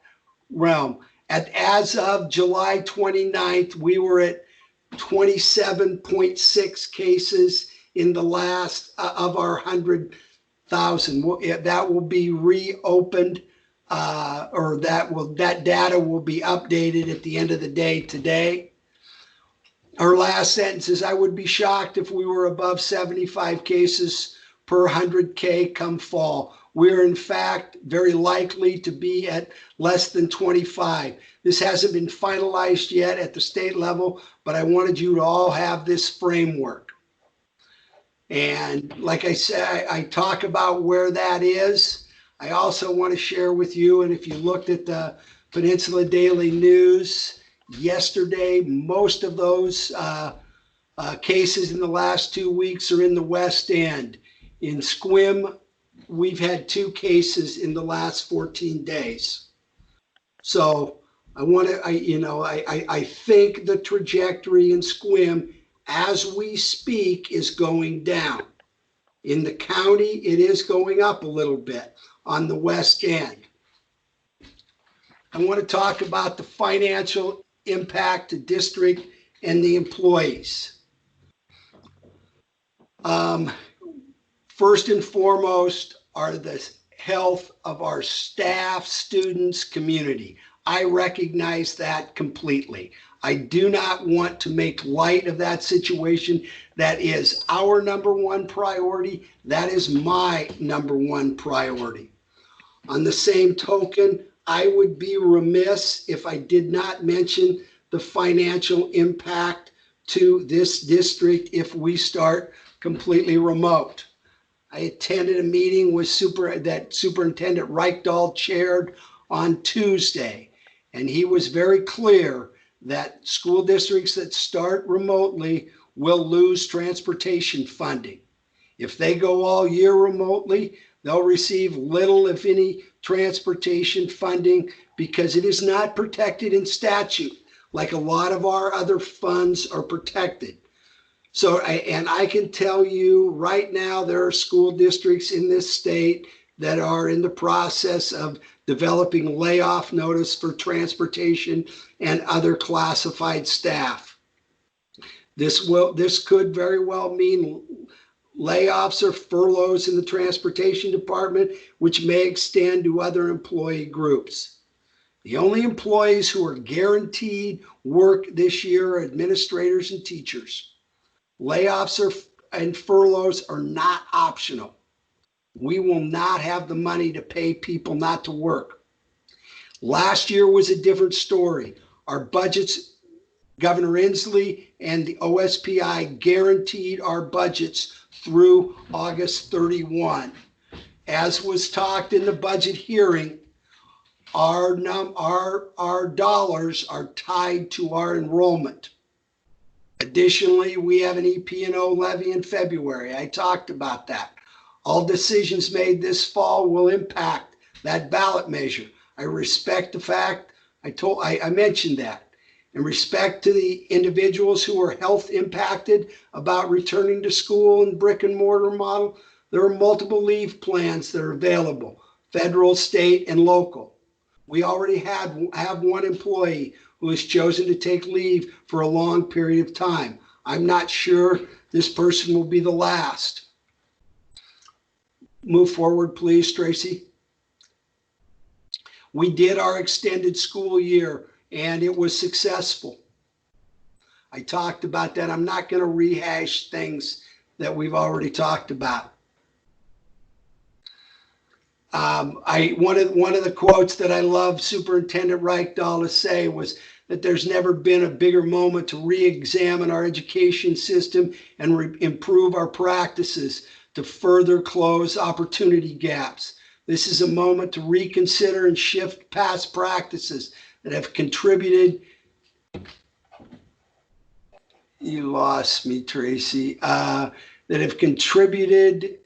H: realm. As of July 29th, we were at 27.6 cases in the last of our 100,000. That will be reopened, or that data will be updated at the end of the day today. Our last sentence is, I would be shocked if we were above 75 cases per 100K come fall. We're in fact very likely to be at less than 25. This hasn't been finalized yet at the state level, but I wanted you to all have this framework. And like I said, I talk about where that is. I also want to share with you, and if you looked at the Peninsula Daily News yesterday, most of those cases in the last 2 weeks are in the West End. In Squim, we've had 2 cases in the last 14 days. So I think the trajectory in Squim as we speak is going down. In the county, it is going up a little bit on the West End. I want to talk about the financial impact to district and the employees. First and foremost are the health of our staff, students, community. I recognize that completely. I do not want to make light of that situation. That is our number one priority. That is my number one priority. On the same token, I would be remiss if I did not mention the financial impact to this district if we start completely remote. I attended a meeting with that Superintendent Reichdahl chaired on Tuesday, and he was very clear that school districts that start remotely will lose transportation funding. If they go all year remotely, they'll receive little, if any, transportation funding because it is not protected in statute like a lot of our other funds are protected. So, I can tell you right now, there are school districts in this state that are in the process of developing layoff notice for transportation and other classified staff. This could very well mean layoffs or furloughs in the transportation department, which may extend to other employee groups. The only employees who are guaranteed work this year are administrators and teachers. Layoffs and furloughs are not optional. We will not have the money to pay people not to work. Last year was a different story. Our budgets, Governor Inslee and the OSPI guaranteed our budgets through August 31. As was talked in the budget hearing, our dollars are tied to our enrollment. Additionally, we have an EP&O levy in February. I talked about that. All decisions made this fall will impact that ballot measure. I respect the fact, I mentioned that. In respect to the individuals who are health impacted about returning to school in brick and mortar model, there are multiple leave plans that are available, federal, state, and local. We already have one employee who has chosen to take leave for a long period of time. I'm not sure this person will be the last. Move forward, please, Tracy. We did our extended school year and it was successful. I talked about that. I'm not going to rehash things that we've already talked about. One of the quotes that I love Superintendent Reichdahl to say was that there's never been a bigger moment to re-examine our education system and improve our practices to further close opportunity gaps. This is a moment to reconsider and shift past practices that have contributed. You lost me, Tracy. That have contributed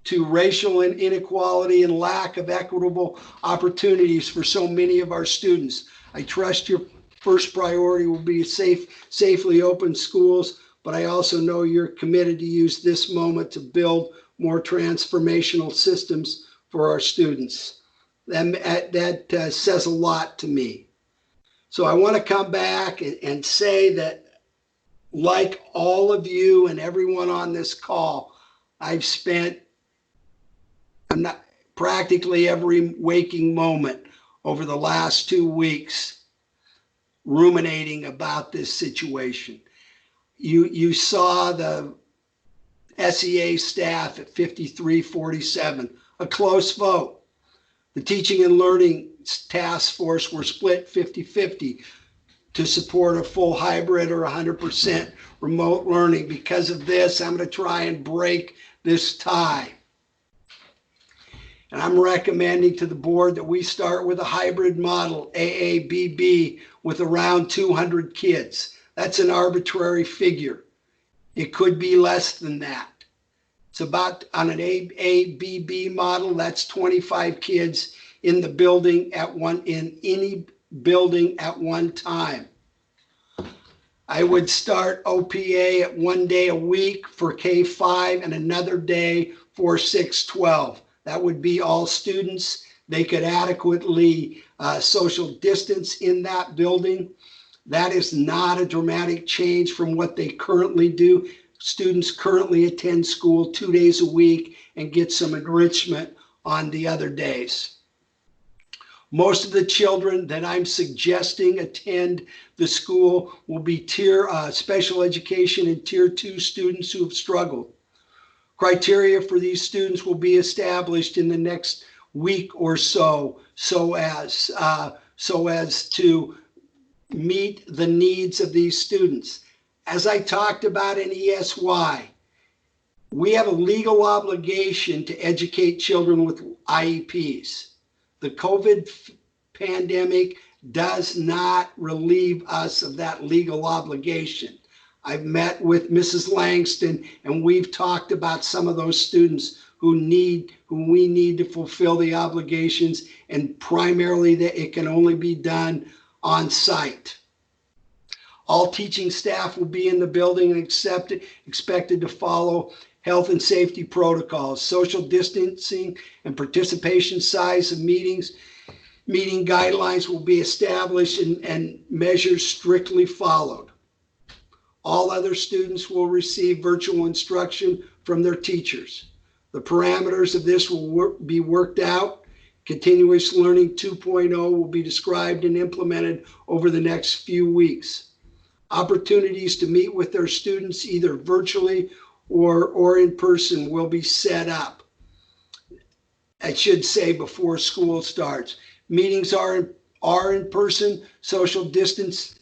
H: to racial inequality and lack of equitable opportunities for so many of our students. I trust your first priority will be safely open schools, but I also know you're committed to use this moment to build more transformational systems for our students. That says a lot to me. So I want to come back and say that, like all of you and everyone on this call, I've spent practically every waking moment over the last 2 weeks ruminating about this situation. You saw the SEA staff at 53-47, a close vote. The teaching and learning task force were split 50-50 to support a full hybrid or 100% remote learning. Because of this, I'm going to try and break this tie. And I'm recommending to the board that we start with a hybrid model, AABB, with around 200 kids. That's an arbitrary figure. It could be less than that. It's about, on an AABB model, that's 25 kids in the building in any building at one time. I would start OPA at 1 day a week for K-5 and another day for 6-12. That would be all students. They could adequately social distance in that building. That is not a dramatic change from what they currently do. Students currently attend school 2 days a week and get some enrichment on the other days. Most of the children that I'm suggesting attend the school will be special education and tier 2 students who have struggled. Criteria for these students will be established in the next week or so as to meet the needs of these students. As I talked about in ESY, we have a legal obligation to educate children with IEPs. The COVID pandemic does not relieve us of that legal obligation. I've met with Mrs. Langston and we've talked about some of those students who we need to fulfill the obligations, and primarily that it can only be done on site. All teaching staff will be in the building and expected to follow health and safety protocols, social distancing and participation size of meetings. Meeting guidelines will be established and measures strictly followed. All other students will receive virtual instruction from their teachers. The parameters of this will be worked out. Continuous Learning 2.0 will be described and implemented over the next few weeks. Opportunities to meet with their students either virtually or in person will be set up. I should say before school starts. Meetings are in person. Social distancing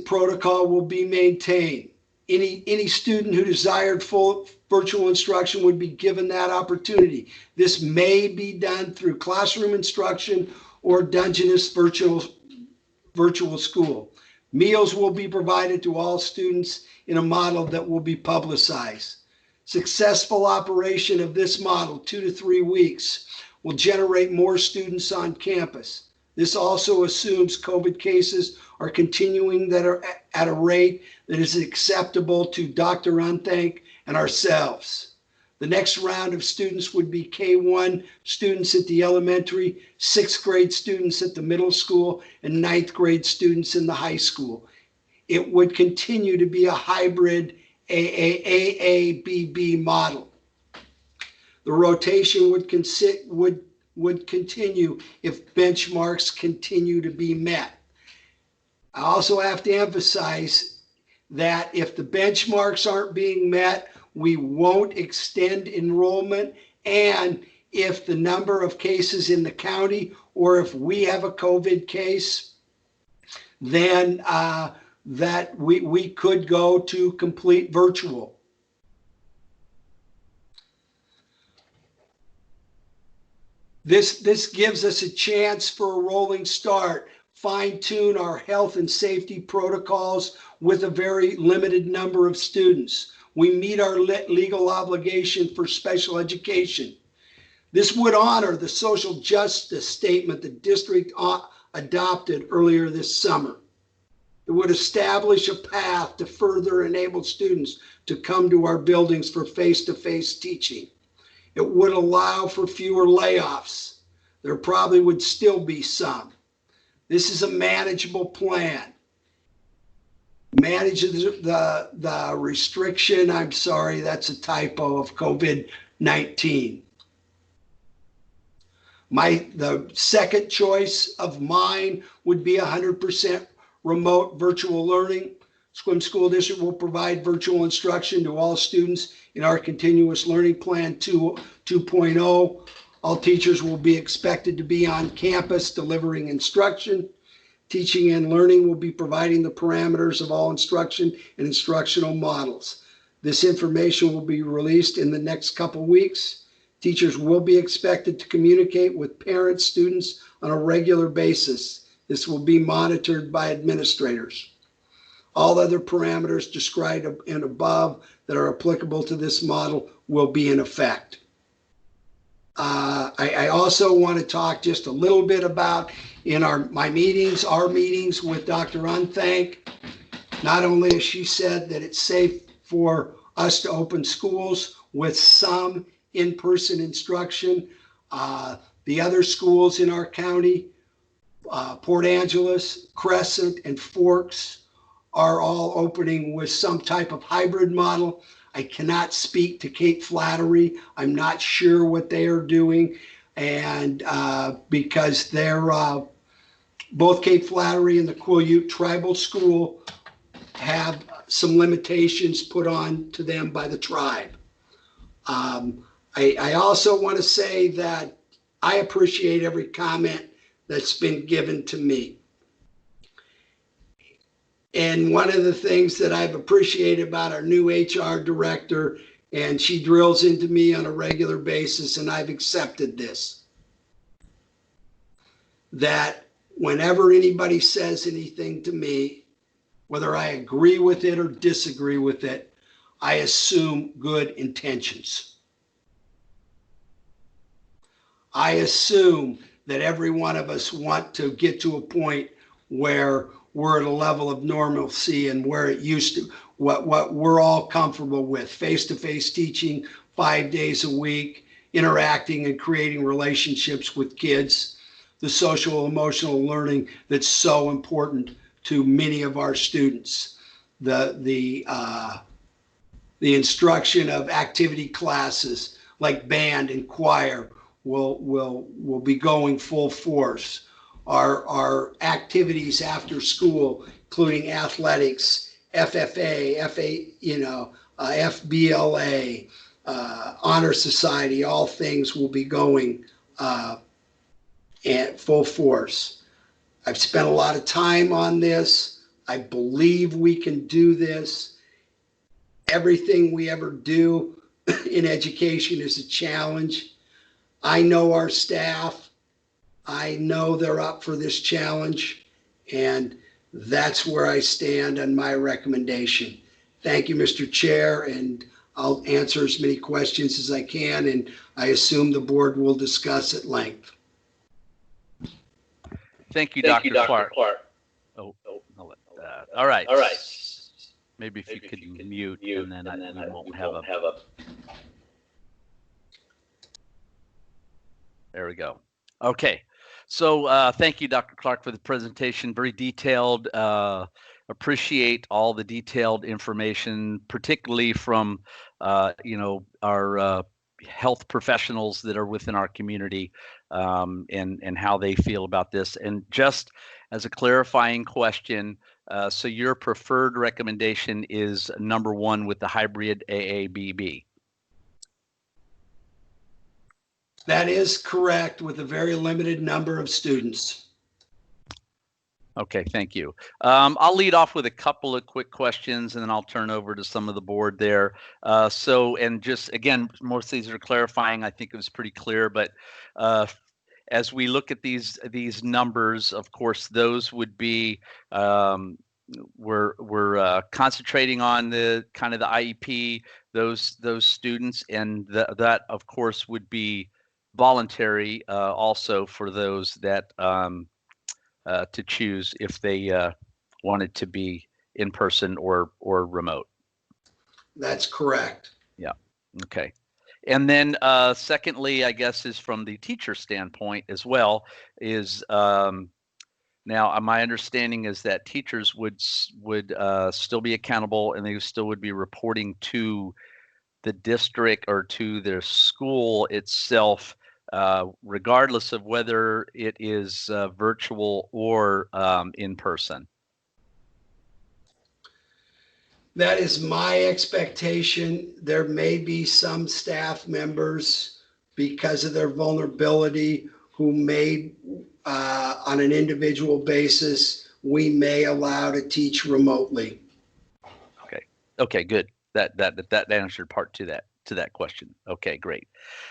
H: protocol will be maintained. Any student who desired full virtual instruction would be given that opportunity. This may be done through classroom instruction or Dungeness virtual school. Meals will be provided to all students in a model that will be publicized. Successful operation of this model, 2 to 3 weeks, will generate more students on campus. This also assumes COVID cases are continuing that are at a rate that is acceptable to Dr. Unthank and ourselves. The next round of students would be K1 students at the elementary, 6th grade students at the middle school, and 9th grade students in the high school. It would continue to be a hybrid AABB model. The rotation would continue if benchmarks continue to be met. I also have to emphasize that if the benchmarks aren't being met, we won't extend enrollment. And if the number of cases in the county, or if we have a COVID case, then that we could go to complete virtual. This gives us a chance for a rolling start, fine-tune our health and safety protocols with a very limited number of students. We meet our legal obligation for special education. This would honor the social justice statement the district adopted earlier this summer. It would establish a path to further enable students to come to our buildings for face-to-face teaching. It would allow for fewer layoffs. There probably would still be some. This is a manageable plan. Manage the restriction, I'm sorry, that's a typo, of COVID-19. The second choice of mine would be 100% remote virtual learning. Sequim School District will provide virtual instruction to all students in our continuous learning plan 2.0. All teachers will be expected to be on campus delivering instruction. Teaching and learning will be providing the parameters of all instruction and instructional models. This information will be released in the next couple weeks. Teachers will be expected to communicate with parents, students on a regular basis. This will be monitored by administrators. All other parameters described and above that are applicable to this model will be in effect. I also want to talk just a little bit about in our meetings with Dr. Unthank. Not only has she said that it's safe for us to open schools with some in-person instruction, the other schools in our county, Port Angeles, Crescent, and Forks, are all opening with some type of hybrid model. I cannot speak to Cape Flattery. I'm not sure what they are doing, and because they're both Cape Flattery and the Quileute Tribal School have some limitations put on to them by the tribe. I also want to say that I appreciate every comment that's been given to me. And one of the things that I've appreciated about our new HR director, and she drills into me on a regular basis, and I've accepted this, that whenever anybody says anything to me, whether I agree with it or disagree with it, I assume good intentions. I assume that every one of us want to get to a point where we're at a level of normalcy and where it used to, what we're all comfortable with, face-to-face teaching 5 days a week, interacting and creating relationships with kids, the social emotional learning that's so important to many of our students, the instruction of activity classes like band and choir will be going full force. Our activities after school, including athletics, FFA, FBLA, Honor Society, all things will be going at full force. I've spent a lot of time on this. I believe we can do this. Everything we ever do in education is a challenge. I know our staff. I know they're up for this challenge, and that's where I stand on my recommendation. Thank you, Mr. Chair, and I'll answer as many questions as I can, and I assume the board will discuss at length.
A: Thank you, Dr. Clark. Oh, I'll let that. All right. Maybe if you could mute, and then we won't have a There we go. Okay. So thank you, Dr. Clark, for the presentation. Very detailed. Appreciate all the detailed information, particularly from, our health professionals that are within our community, and how they feel about this. And just as a clarifying question, so your preferred recommendation is number 1 with the hybrid AABB.
H: That is correct, with a very limited number of students.
A: Okay, thank you. I'll lead off with a couple of quick questions, and then I'll turn over to some of the board there. And just again, most of these are clarifying. I think it was pretty clear, but as we look at these numbers, of course, those would be we're concentrating on the kind of the IEP, those students, and that of course would be voluntary also for those that to choose if they wanted to be in person or remote.
H: That's correct.
A: Yeah. Okay. And then secondly, I guess, is from the teacher standpoint as well, is now my understanding is that teachers would still be accountable, and they still would be reporting to the district or to their school itself, regardless of whether it is virtual or in person.
H: That is my expectation. There may be some staff members, because of their vulnerability, who may, on an individual basis, we may allow to teach remotely.
A: Okay, good. That answered part to that question. Okay, great.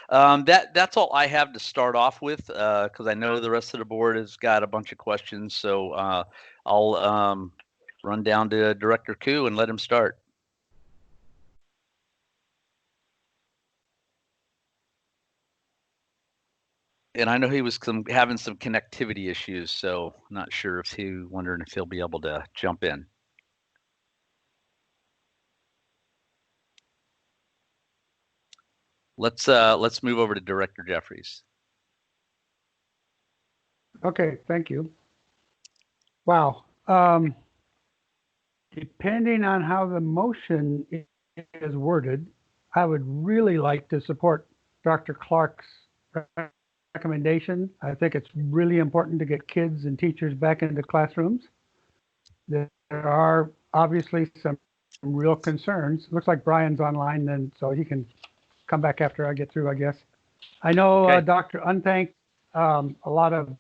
A: That's all I have to start off with, because I know the rest of the board has got a bunch of questions. So I'll run down to Director Koo and let him start. And I know he was having some connectivity issues, so I'm not sure if wondering if he'll be able to jump in. Let's move over to Director Jeffries.
F: Okay, thank you. Wow. Depending on how the motion is worded, I would really like to support Dr. Clark's recommendation. I think it's really important to get kids and teachers back into classrooms. There are obviously some real concerns. Looks like Brian's online, then, so he can come back after I get through, I guess. I know
A: Okay.
F: Dr. Unthank, a lot of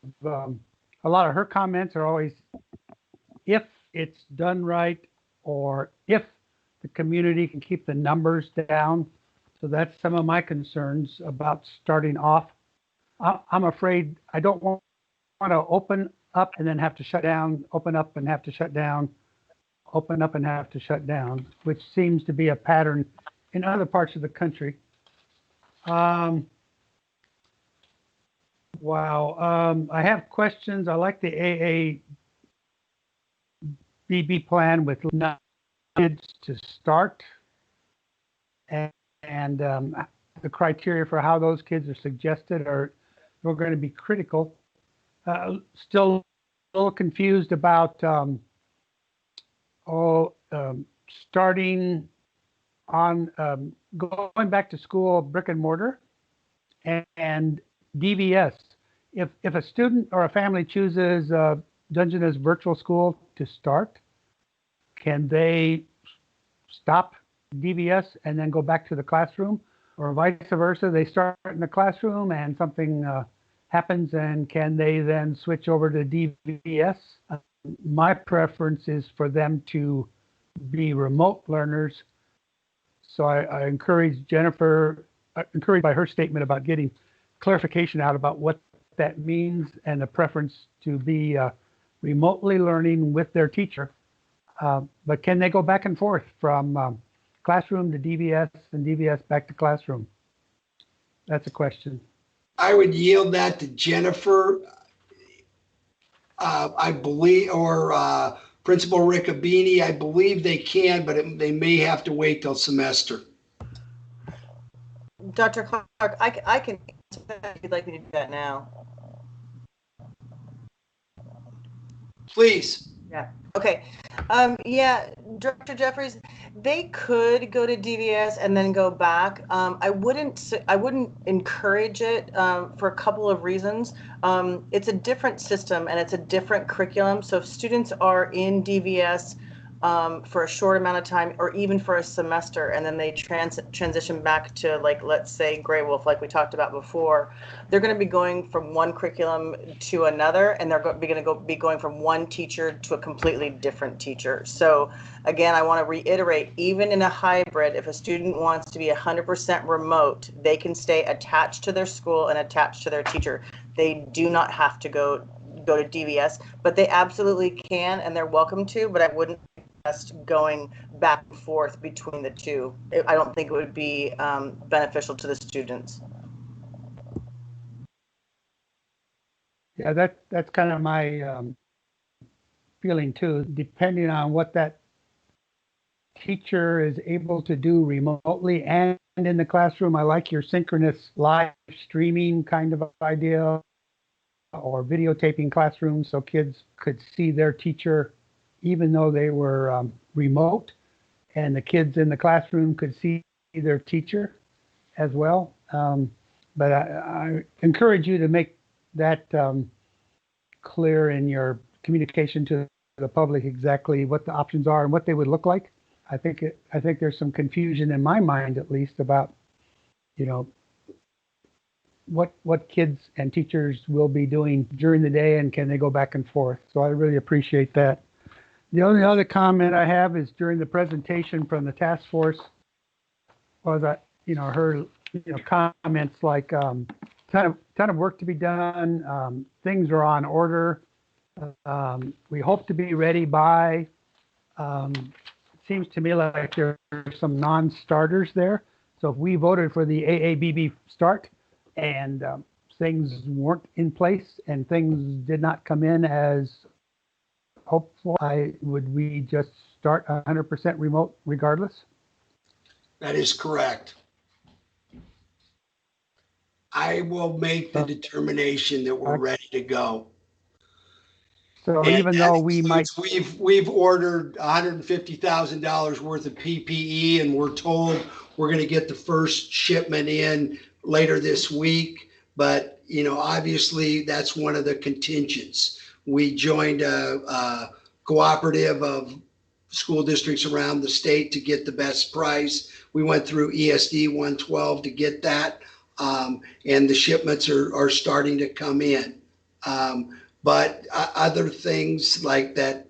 F: her comments are always, if it's done right, or if the community can keep the numbers down. So that's some of my concerns about starting off. I'm afraid I don't want to open up and then have to shut down, open up and have to shut down, open up and have to shut down, which seems to be a pattern in other parts of the country. Wow. I have questions. I like the AABB plan with kids to start, and the criteria for how those kids are suggested are going to be critical. Still a little confused about starting on going back to school, brick and mortar, and DVS. If a student or a family chooses Dungeness Virtual School to start, can they stop DVS and then go back to the classroom, or vice versa? They start in the classroom and something happens, and can they then switch over to DVS? My preference is for them to be remote learners. So I encourage Jennifer, encouraged by her statement about getting clarification out about what that means, and the preference to be remotely learning with their teacher. But can they go back and forth from classroom to DVS and DVS back to classroom? That's a question.
H: I would yield that to Jennifer, I believe, or Principal Riccobini. I believe they can, but they may have to wait till semester.
J: Dr. Clark, I can if you'd like me to do that now.
H: Please.
J: Okay. Yeah, Director Jeffries, they could go to DVS and then go back. I wouldn't encourage it for a couple of reasons. It's a different system and it's a different curriculum. So if students are in DVS for a short amount of time or even for a semester, and then they transition back to, like, let's say Grey Wolf, like we talked about before, they're going to be going from one curriculum to another, and they're going to be going from one teacher to a completely different teacher. So again, I want to reiterate, even in a hybrid, if a student wants to be 100% remote, they can stay attached to their school and attached to their teacher. They do not have to go to DVS, but they absolutely can, and they're welcome to, but I wouldn't suggest going back and forth between the two. I don't think it would be beneficial to the students.
F: Yeah, that's kind of my feeling too. Depending on what that teacher is able to do remotely and in the classroom, I like your synchronous live streaming kind of idea, or videotaping classrooms so kids could see their teacher even though they were remote, and the kids in the classroom could see their teacher as well. But I encourage you to make that clear in your communication to the public exactly what the options are and what they would look like. I think there's some confusion in my mind, at least, about, you know, what kids and teachers will be doing during the day, and can they go back and forth. So I really appreciate that. The only other comment I have is during the presentation from the task force was that, heard, comments like ton of work to be done. Things are on order. We hope to be ready by. It seems to me like there are some non-starters there. So if we voted for the AABB start and things weren't in place and things did not come in as hopeful, would we just start 100% remote regardless?
H: That is correct. I will make the determination that we're ready to go.
F: So
H: And
F: even though we might,
H: we've ordered $150,000 worth of PPE, and we're told we're going to get the first shipment in later this week. But obviously that's one of the contingents. We joined a cooperative of school districts around the state to get the best price. We went through ESD 112 to get that, and the shipments are starting to come in. But other things like that,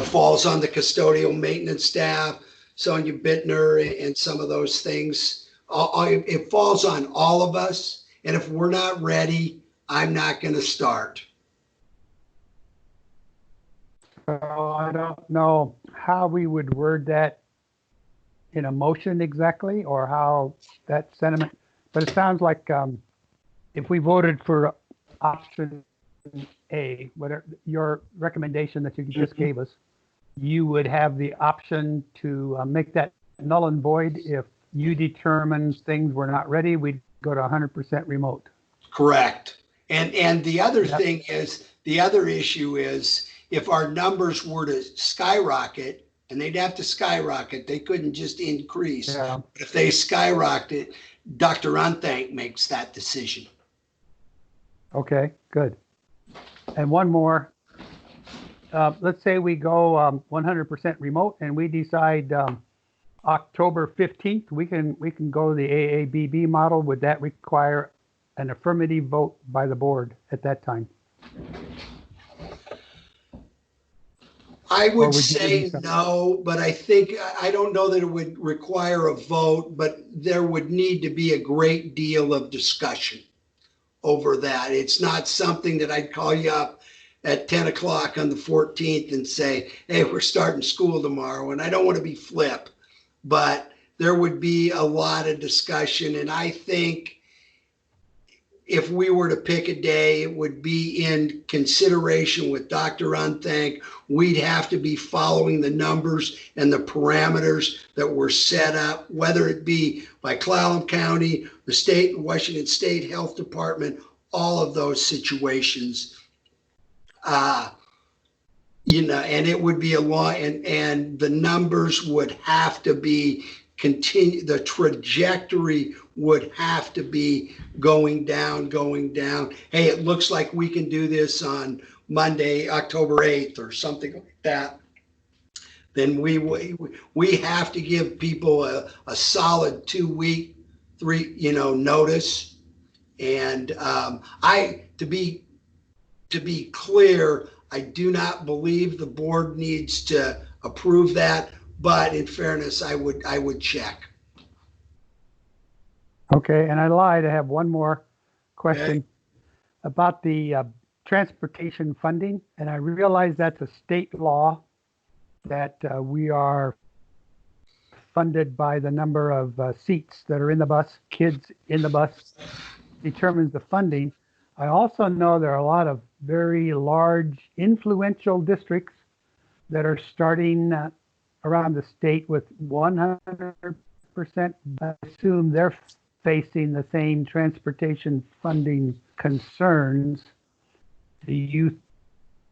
H: falls on the custodial maintenance staff, Sonia Bittner, and some of those things. It falls on all of us. And if we're not ready, I'm not going to start.
F: so I don't know how we would word that in a motion exactly, or how that sentiment, but it sounds like if we voted for option A, whatever your recommendation that you just gave us, you would have the option to make that null and void. If you determine things were not ready, we'd go to 100% remote.
H: Correct. And the other thing is, the other issue is, if our numbers were to skyrocket, and they'd have to skyrocket, they couldn't just increase.
F: Yeah.
H: But if they skyrocket, Dr. Unthank makes that decision.
F: Okay, good. And one more. Let's say we go 100% remote, and we decide October 15th, we can go the AABB model. Would that require an affirmative vote by the board at that time?
H: I would say no, but I don't know that it would require a vote, but there would need to be a great deal of discussion over that. It's not something that I'd call you up at 10 o'clock on the 14th and say, hey, we're starting school tomorrow. And I don't want to be flip, but there would be a lot of discussion. And I think if we were to pick a day, it would be in consideration with Dr. Unthank. We'd have to be following the numbers and the parameters that were set up, whether it be by Clallam County, the state, Washington State Health Department, all of those situations. You know, and it would be a law, and the numbers would have to be continue, the trajectory would have to be going down. Hey, it looks like we can do this on Monday, October 8th or something like that. Then we have to give people a solid 2 week, notice. And to be clear, I do not believe the board needs to approve that, but in fairness, I would check.
F: Okay, and I lied. I have one more question
H: Okay.
F: about the transportation funding. And I realize that's a state law that we are funded by the number of seats that are in the bus, kids in the bus determines the funding. I also know there are a lot of very large influential districts that are starting around the state with 100%. I assume they're facing the same transportation funding concerns. Do you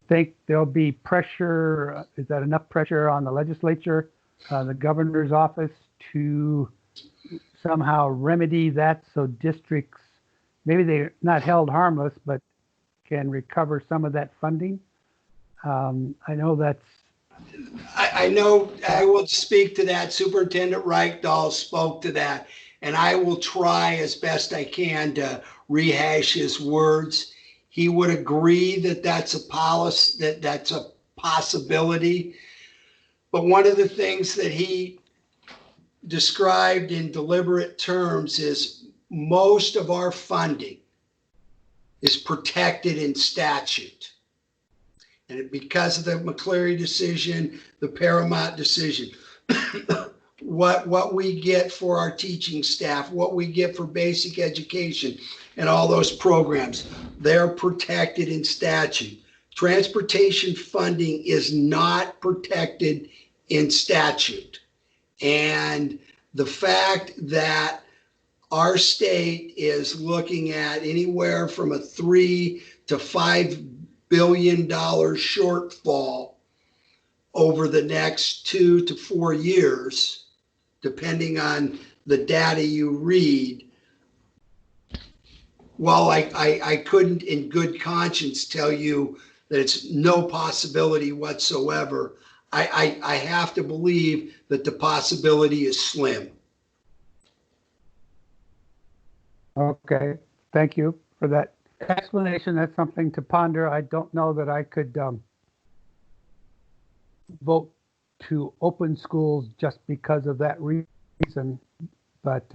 F: think there'll be pressure? Is that enough pressure on the legislature, the governor's office, to somehow remedy that so districts, maybe they're not held harmless, but can recover some of that funding? I know that's.
H: I know, I will speak to that. Superintendent Reichdahl spoke to that, and I will try as best I can to rehash his words. He would agree that that's a policy, that's a possibility. But one of the things that he described in deliberate terms is most of our funding is protected in statute. And because of the McCleary decision, the Paramount decision, what we get for our teaching staff, what we get for basic education and all those programs, they're protected in statute. Transportation funding is not protected in statute. And the fact that our state is looking at anywhere from a $3 to $5 billion shortfall over the next 2 to 4 years, depending on the data you read. While I couldn't in good conscience tell you that it's no possibility whatsoever, I have to believe that the possibility is slim.
F: Okay, thank you for that explanation. That's something to ponder. I don't know that I could vote to open schools just because of that reason, but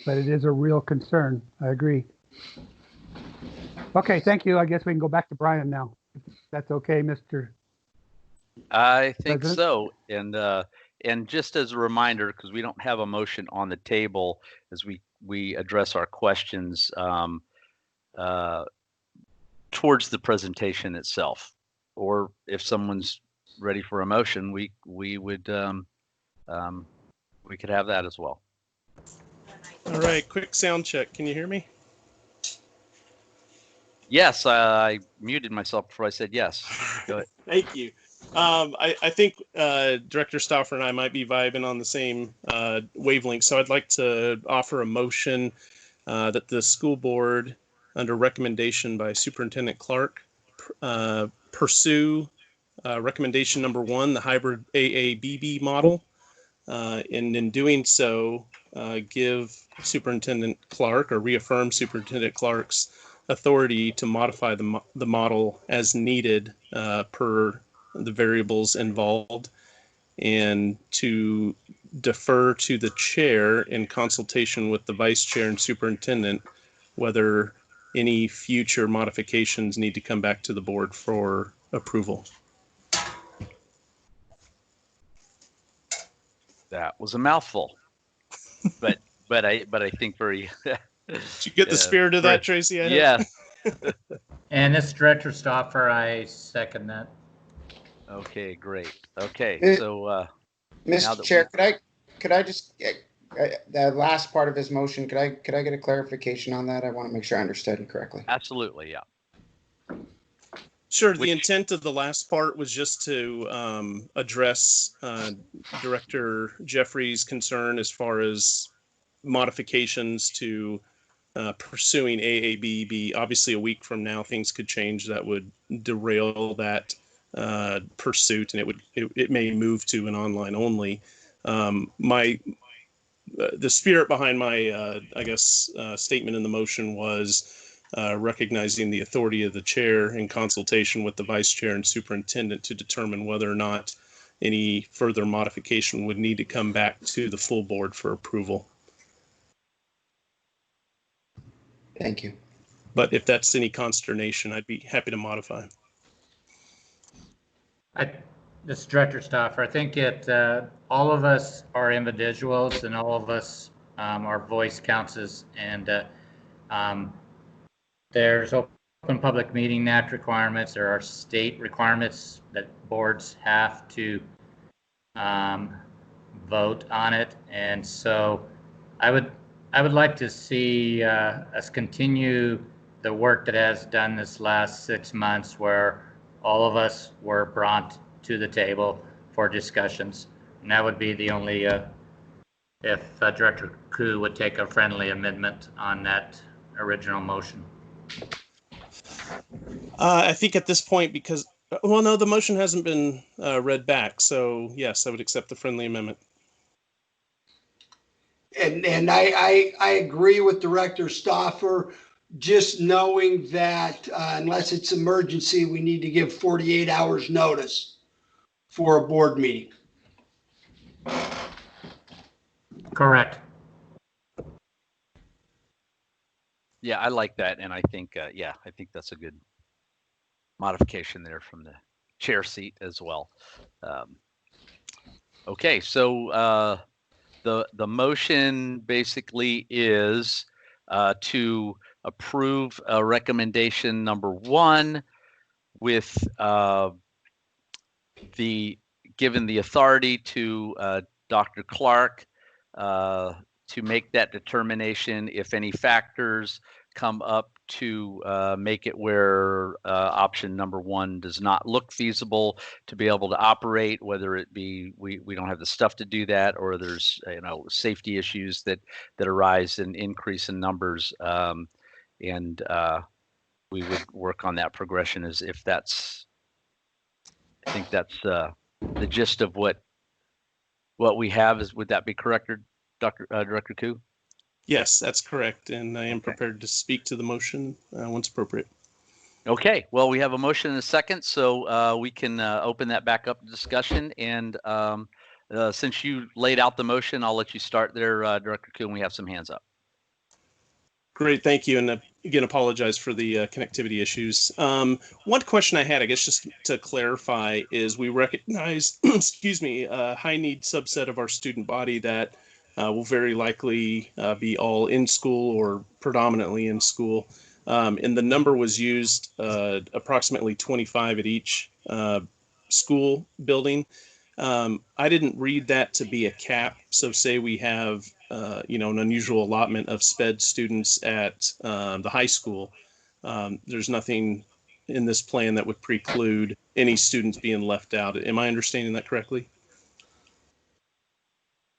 F: it is a real concern. I agree. Okay, thank you. I guess we can go back to Brian now. If that's okay, Mr.
A: I think
F: President?
A: so. And just as a reminder, because we don't have a motion on the table as we address our questions towards the presentation itself, or if someone's ready for a motion, we could have that as well.
E: All right, quick sound check. Can you hear me?
A: Yes, I muted myself before I said yes. Go ahead.
E: Thank you. I think Director Stauffer and I might be vibing on the same wavelength, so I'd like to offer a motion that the school board, under recommendation by Superintendent Clark, pursue recommendation number 1, the hybrid AABB model, and in doing so, give Superintendent Clark, or reaffirm Superintendent Clark's authority to modify the model as needed per the variables involved, and to defer to the chair in consultation with the vice chair and superintendent whether any future modifications need to come back to the board for approval.
A: That was a mouthful, but I think very
E: Did you get the spirit of that, Tracy?
A: Yeah.
G: And this Director Stoffer, I second that.
A: Okay, great. Okay, so
C: Mr. Chair, could I just the last part of his motion? Could I get a clarification on that? I want to make sure I understood it correctly.
A: Absolutely, yeah.
E: Sure. The intent of the last part was just to address Director Jeffrey's concern as far as modifications to pursuing AABB. Obviously, a week from now, things could change that would derail that pursuit, and it may move to an online only. The spirit behind my statement in the motion was recognizing the authority of the chair in consultation with the vice chair and superintendent to determine whether or not any further modification would need to come back to the full board for approval.
C: Thank you.
E: But if that's any consternation, I'd be happy to modify.
G: This is Director Stoffer. I think all of us are individuals, and all of us, our voice counts and there's Open Public Meeting Act requirements. There are state requirements that boards have to vote on it, and so I would like to see us continue the work that has done this last 6 months, where all of us were brought to the table for discussions, and that would be the only if Director Koo would take a friendly amendment on that original motion.
E: I think at this point, because, well, no, the motion hasn't been read back. So yes, I would accept the friendly amendment.
H: And I agree with Director Stoffer, just knowing that unless it's emergency, we need to give 48 hours notice for a board meeting.
G: Correct.
A: Yeah, I like that, and I think I think that's a good modification there from the chair seat as well. Okay, so the motion basically is to approve recommendation number 1 with given the authority to Dr. Clark to make that determination if any factors come up to make it where option number 1 does not look feasible to be able to operate, whether it be we don't have the stuff to do that, or there's safety issues that arise and increase in numbers, and we would work on that progression as if that's, I think that's the gist of what we have. Is, would that be correct, Director Koo?
E: Yes, that's correct, and I am prepared to speak to the motion once appropriate.
A: Okay, well, we have a motion and a second, so we can open that back up to discussion. And since you laid out the motion, I'll let you start there, Director Koo, and we have some hands up.
E: Great, thank you, and again, apologize for the connectivity issues. One question I had, I guess, just to clarify, is we recognize, excuse me, a high-need subset of our student body that will very likely be all in school or predominantly in school. And the number was used approximately 25 at each school building. I didn't read that to be a cap. So say we have, an unusual allotment of SPED students at the high school. There's nothing in this plan that would preclude any students being left out. Am I understanding that correctly?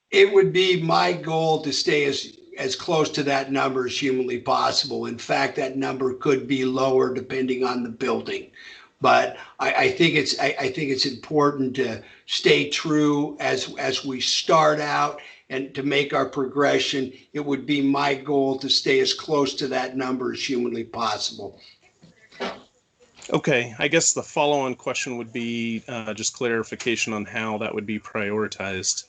H: It would be my goal to stay as close to that number as humanly possible. In fact, that number could be lower depending on the building. But I think it's important to stay true as we start out and to make our progression. It would be my goal to stay as close to that number as humanly possible.
E: Okay, I guess the follow-on question would be just clarification on how that would be prioritized.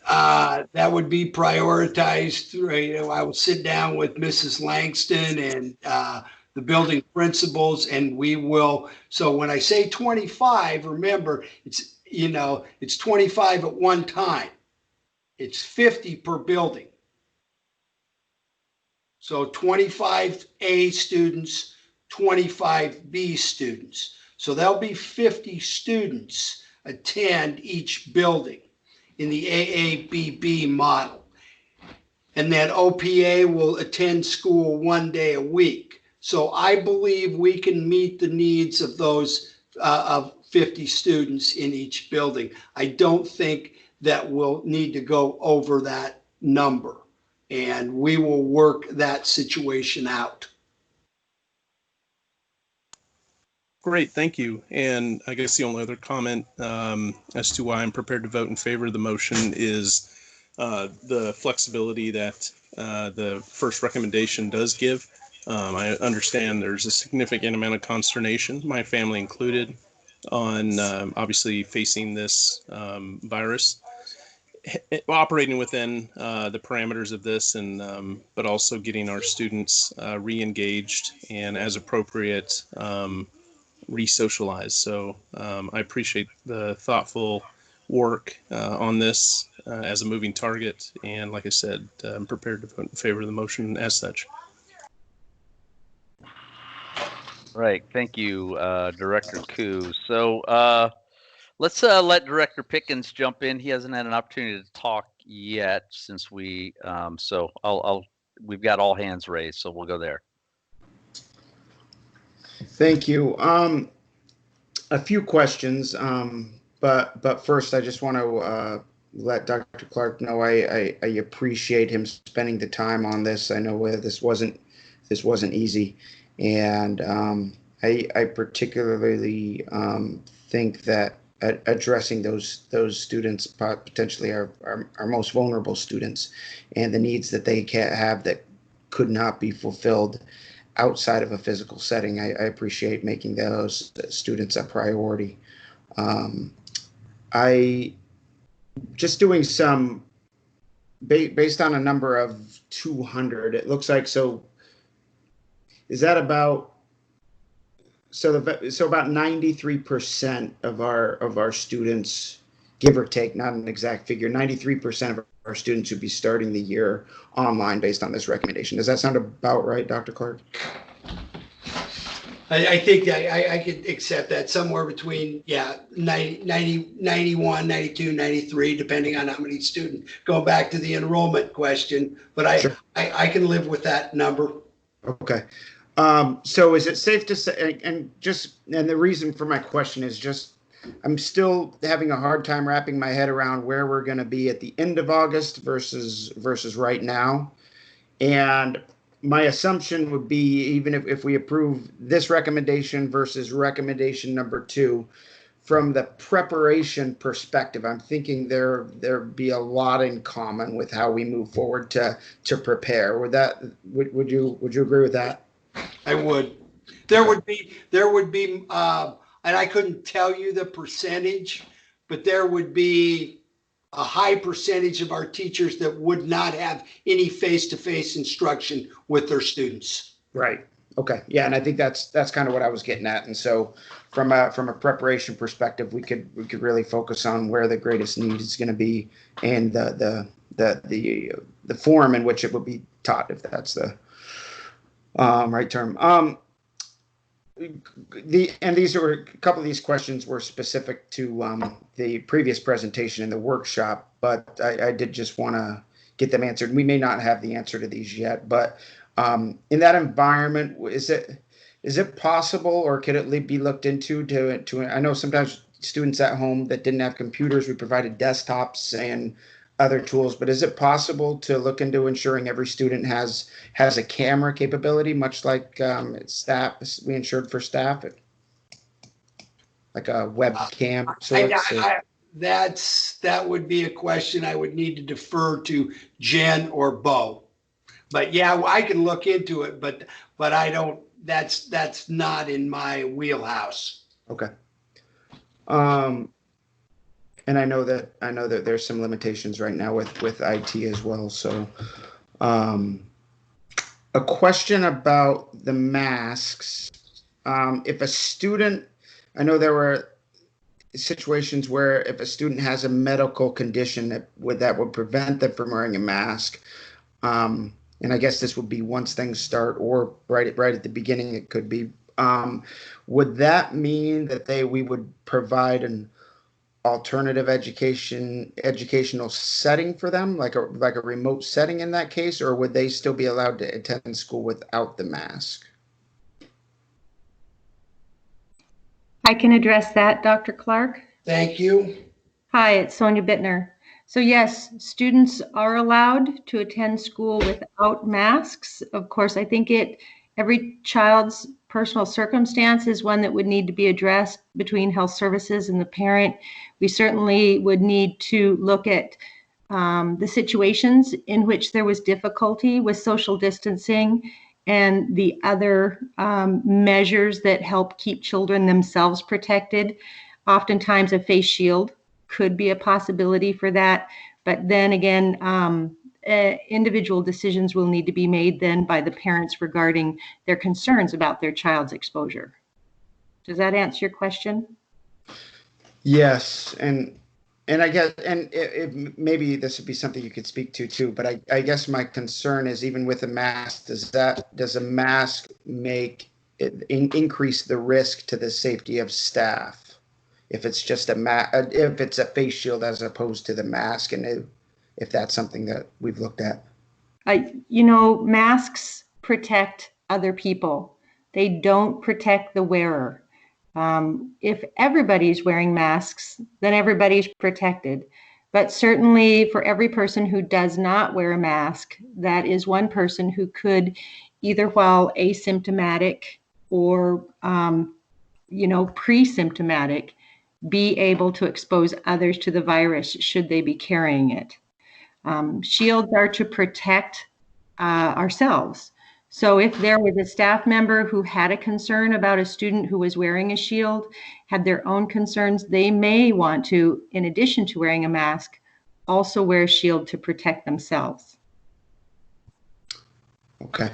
H: That would be prioritized through, I will sit down with Mrs. Langston and the building principals, and we will. So when I say 25, remember, it's 25 at one time. It's 50 per building. So 25 A students, 25 B students. So there'll be 50 students attend each building in the AABB model. And that OPA will attend school 1 day a week. So I believe we can meet the needs of those of 50 students in each building. I don't think that we'll need to go over that number, and we will work that situation out.
E: Great, thank you. And I guess the only other comment as to why I'm prepared to vote in favor of the motion is the flexibility that the first recommendation does give. I understand there's a significant amount of consternation, my family included, on obviously facing this virus, operating within the parameters of this, and but also getting our students re-engaged and, as appropriate, re-socialized. So I appreciate the thoughtful work on this as a moving target. And like I said, I'm prepared to vote in favor of the motion as such.
A: Right. Thank you, Director Koo. So let's let Director Pickens jump in. He hasn't had an opportunity to talk yet since we, so we've got all hands raised, so we'll go there.
C: Thank you. A few questions, but first I just want to let Dr. Clark know I appreciate him spending the time on this. I know this wasn't easy, and I particularly think that addressing those students, potentially our most vulnerable students, and the needs that they can't have that could not be fulfilled outside of a physical setting. I appreciate making those students a priority. I just doing some based on a number of 200. It looks like, so is that about, so about 93% of our students, give or take, not an exact figure, 93% of our students would be starting the year online based on this recommendation. Does that sound about right, Dr. Clark?
H: I think I could accept that, somewhere between, 90, 91, 92, 93, depending on how many students. Going back to the enrollment question, but
C: Sure.
H: I can live with that number.
C: Okay. So is it safe to say, and the reason for my question is just, I'm still having a hard time wrapping my head around where we're going to be at the end of August versus right now. And my assumption would be, even if we approve this recommendation versus recommendation number 2, from the preparation perspective, I'm thinking there'd be a lot in common with how we move forward to prepare. Would you agree with that?
H: I would. There would be, and I couldn't tell you the percentage, but there would be a high percentage of our teachers that would not have any face-to-face instruction with their students.
C: Right. Okay. Yeah, and I think that's kind of what I was getting at. And so, from a preparation perspective, we could really focus on where the greatest need is going to be, and the form in which it would be taught, if that's the right term. These are a couple of these questions were specific to the previous presentation in the workshop, but I did just want to get them answered. We may not have the answer to these yet, but in that environment, is it possible, or could it be looked into to I know sometimes students at home that didn't have computers, we provided desktops and other tools, but is it possible to look into ensuring every student has a camera capability, much like staff, we ensured for staff, like a webcam sorts?
H: That would be a question I would need to defer to Jen or Bo. But yeah, I can look into it, but I don't, that's not in my wheelhouse.
C: Okay. And I know that there's some limitations right now with IT as well. So, a question about the masks. If a student, I know there were situations where if a student has a medical condition that would prevent them from wearing a mask, and I guess this would be once things start, or right at the beginning, it could be. Would that mean that we would provide an alternative educational setting for them, like a remote setting in that case, or would they still be allowed to attend school without the mask?
K: I can address that, Dr. Clark.
H: Thank you.
K: Hi, it's Sonia Bittner. So yes, students are allowed to attend school without masks. Of course, I think every child's personal circumstance is one that would need to be addressed between health services and the parent. We certainly would need to look at the situations in which there was difficulty with social distancing and the other measures that help keep children themselves protected. Oftentimes a face shield could be a possibility for that. But then again, individual decisions will need to be made then by the parents regarding their concerns about their child's exposure. Does that answer your question?
C: Yes, and I guess, and maybe this would be something you could speak to too, but I guess my concern is, even with a mask, does a mask make it increase the risk to the safety of staff if it's just if it's a face shield as opposed to the mask, and if that's something that we've looked at?
K: Masks protect other people. They don't protect the wearer. If everybody's wearing masks, then everybody's protected. But certainly for every person who does not wear a mask, that is one person who could, either while asymptomatic or, pre-symptomatic, be able to expose others to the virus should they be carrying it. Shields are to protect ourselves. So if there was a staff member who had a concern about a student who was wearing a shield, had their own concerns, they may want to, in addition to wearing a mask, also wear a shield to protect themselves.
C: Okay.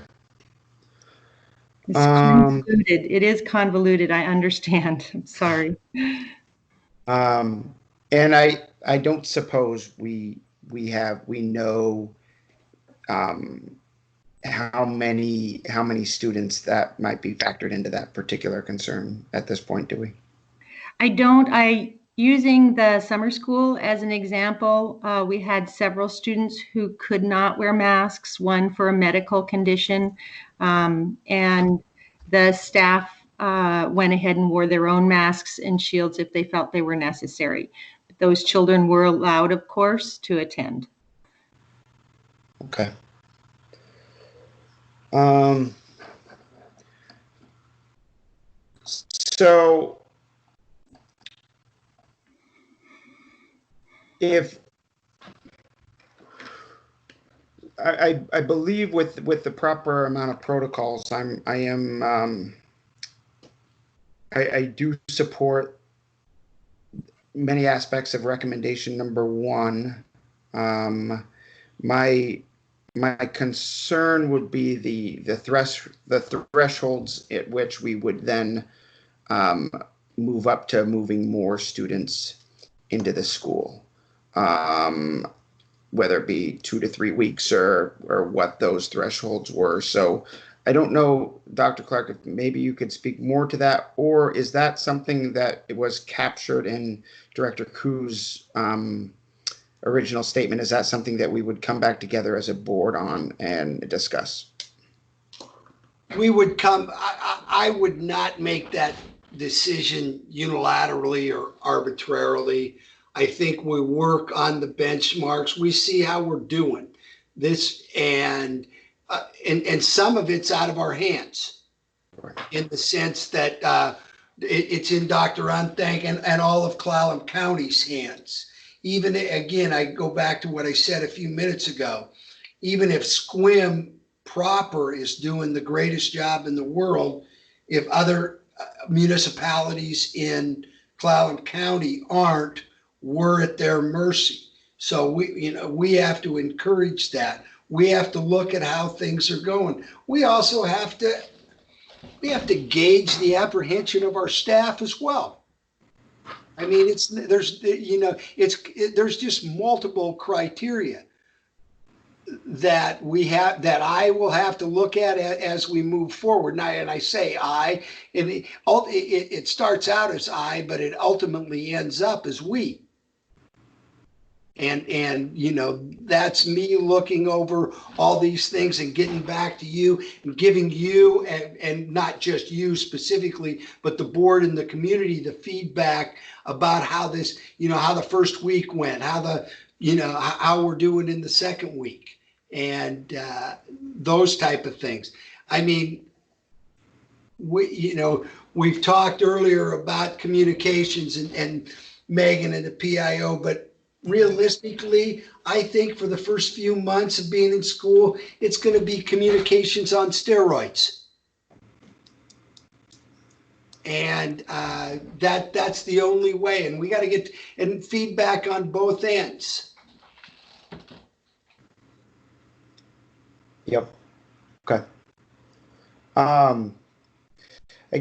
K: It's convoluted. It is convoluted, I understand. I'm sorry.
C: And I don't suppose we know how many students that might be factored into that particular concern at this point, do we?
K: I don't. Using the summer school as an example, we had several students who could not wear masks, one for a medical condition, and the staff went ahead and wore their own masks and shields if they felt they were necessary. But those children were allowed, of course, to attend.
C: Okay. So if I believe with the proper amount of protocols, I do support many aspects of recommendation number 1. My concern would be the thresholds at which we would then move up to moving more students into the school, whether it be 2 to 3 weeks or what those thresholds were. So I don't know, Dr. Clark, if maybe you could speak more to that, or is that something that was captured in Director Ku's original statement? Is that something that we would come back together as a board on and discuss?
H: We would I would not make that decision unilaterally or arbitrarily. I think we work on the benchmarks. We see how we're doing this, and some of it's out of our hands, right, in the sense that it's in Dr. Unthank and all of Clallam County's hands. Even again, I go back to what I said a few minutes ago. Even if SQUIM proper is doing the greatest job in the world, if other municipalities in Clallam County aren't, we're at their mercy. So we have to encourage that. We have to look at how things are going. We also have to gauge the apprehension of our staff as well. I mean, there's just multiple criteria. that I will have to look at as we move forward. And I say I, and it starts out as I, but it ultimately ends up as we. And you know, that's me looking over all these things and getting back to you and giving you, and not just you specifically, but the board and the community, the feedback about how this, you know, how the first week went, how we're doing in the second week, and those type of things. I mean, we've talked earlier about communications and Megan and the PIO, but realistically, I think for the first few months of being in school, it's going to be communications on steroids. And that's the only way. And we got to get feedback on both ends.
C: Yep. Okay. I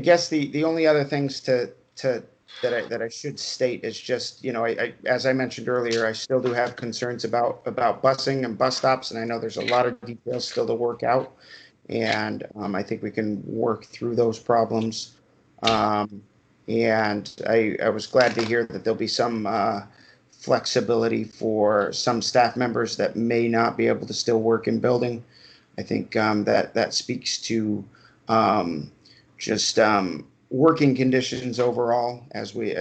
C: guess the only other things that I should state is just, you know, I as I mentioned earlier, I still do have concerns about busing and bus stops, and I know there's a lot of details still to work out, and I think we can work through those problems. And I was glad to hear that there'll be some flexibility for some staff members that may not be able to still work in building. I think that speaks to just working conditions overall, as we,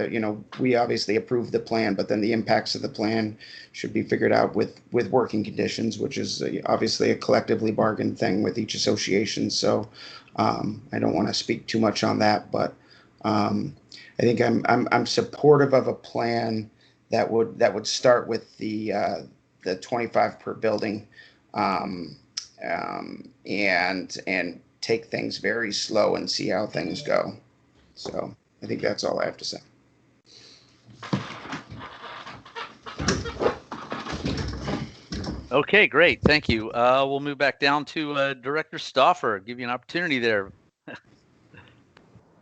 C: we obviously approved the plan, but then the impacts of the plan should be figured out with working conditions, which is obviously a collectively bargained thing with each association. So I don't want to speak too much on that, but I think I'm supportive of a plan that would start with the 25 per building, and take things very slow and see how things go. So I think that's all I have to say.
A: Okay, great. Thank you. We'll move back down to Director Stauffer. Give you an opportunity there.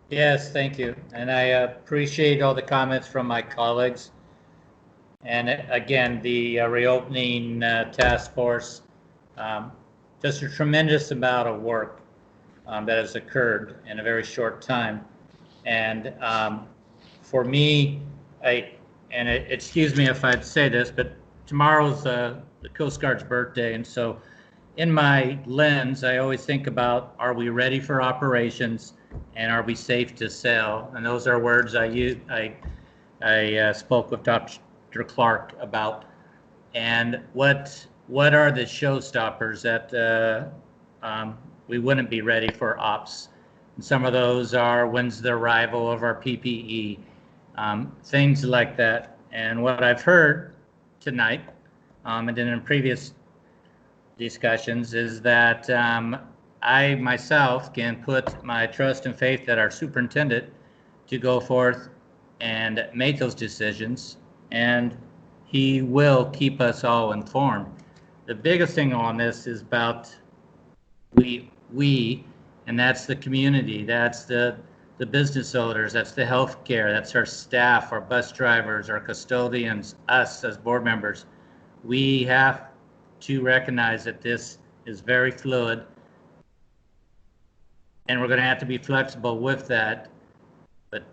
G: Yes, thank you. And I appreciate all the comments from my colleagues. And again, the reopening task force, just a tremendous amount of work that has occurred in a very short time. And for me, excuse me if I'd say this, but tomorrow's the Coast Guard's birthday. And so in my lens, I always think about, are we ready for operations and are we safe to sail? And those are words I used. I spoke with Dr. Clark about. And what are the showstoppers that we wouldn't be ready for ops? And some of those are, when's the arrival of our PPE, things like that. And what I've heard tonight, and then in previous discussions, is that I myself can put my trust and faith that our superintendent to go forth and make those decisions, and he will keep us all informed. The biggest thing on this is about we, and that's the community, that's the business owners, that's the healthcare, that's our staff, our bus drivers, our custodians, us as board members. We have to recognize that this is very fluid, and we're going to have to be flexible with that. But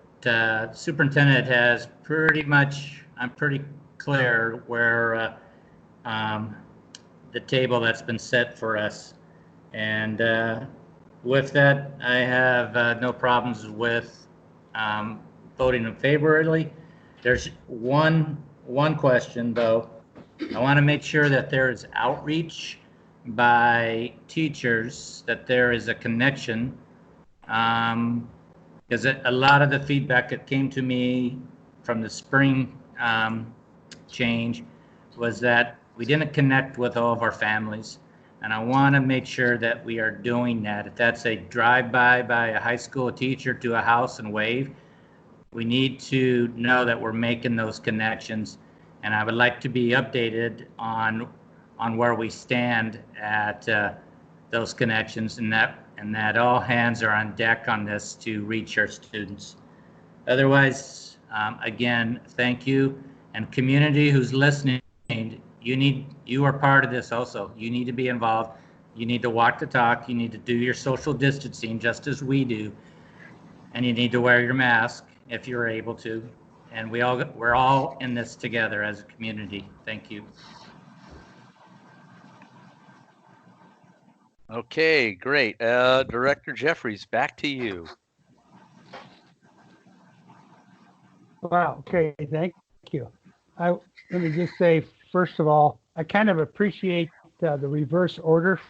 G: superintendent has pretty much, I'm pretty clear where the table that's been set for us. And with that, I have no problems with voting in favorably. There's one question though. I want to make sure that there is outreach by teachers, that there is a connection, because a lot of the feedback that came to me from the spring change was that we didn't connect with all of our families. And I want to make sure that we are doing that. If that's a drive-by by a high school teacher to a house and wave, we need to know that we're making those connections. And I would like to be updated on where we stand at those connections, and that all hands are on deck on this to reach our students. Otherwise, again, thank you. And community who's listening, you are part of this also. You need to be involved. You need to walk the talk. You need to do your social distancing just as we do. And you need to wear your mask if you're able to. And we're all in this together as a community. Thank you.
A: Okay, great. Director Jeffries, back to you.
F: Wow. Okay. Thank you. Let me just say, first of all, I kind of appreciate the reverse order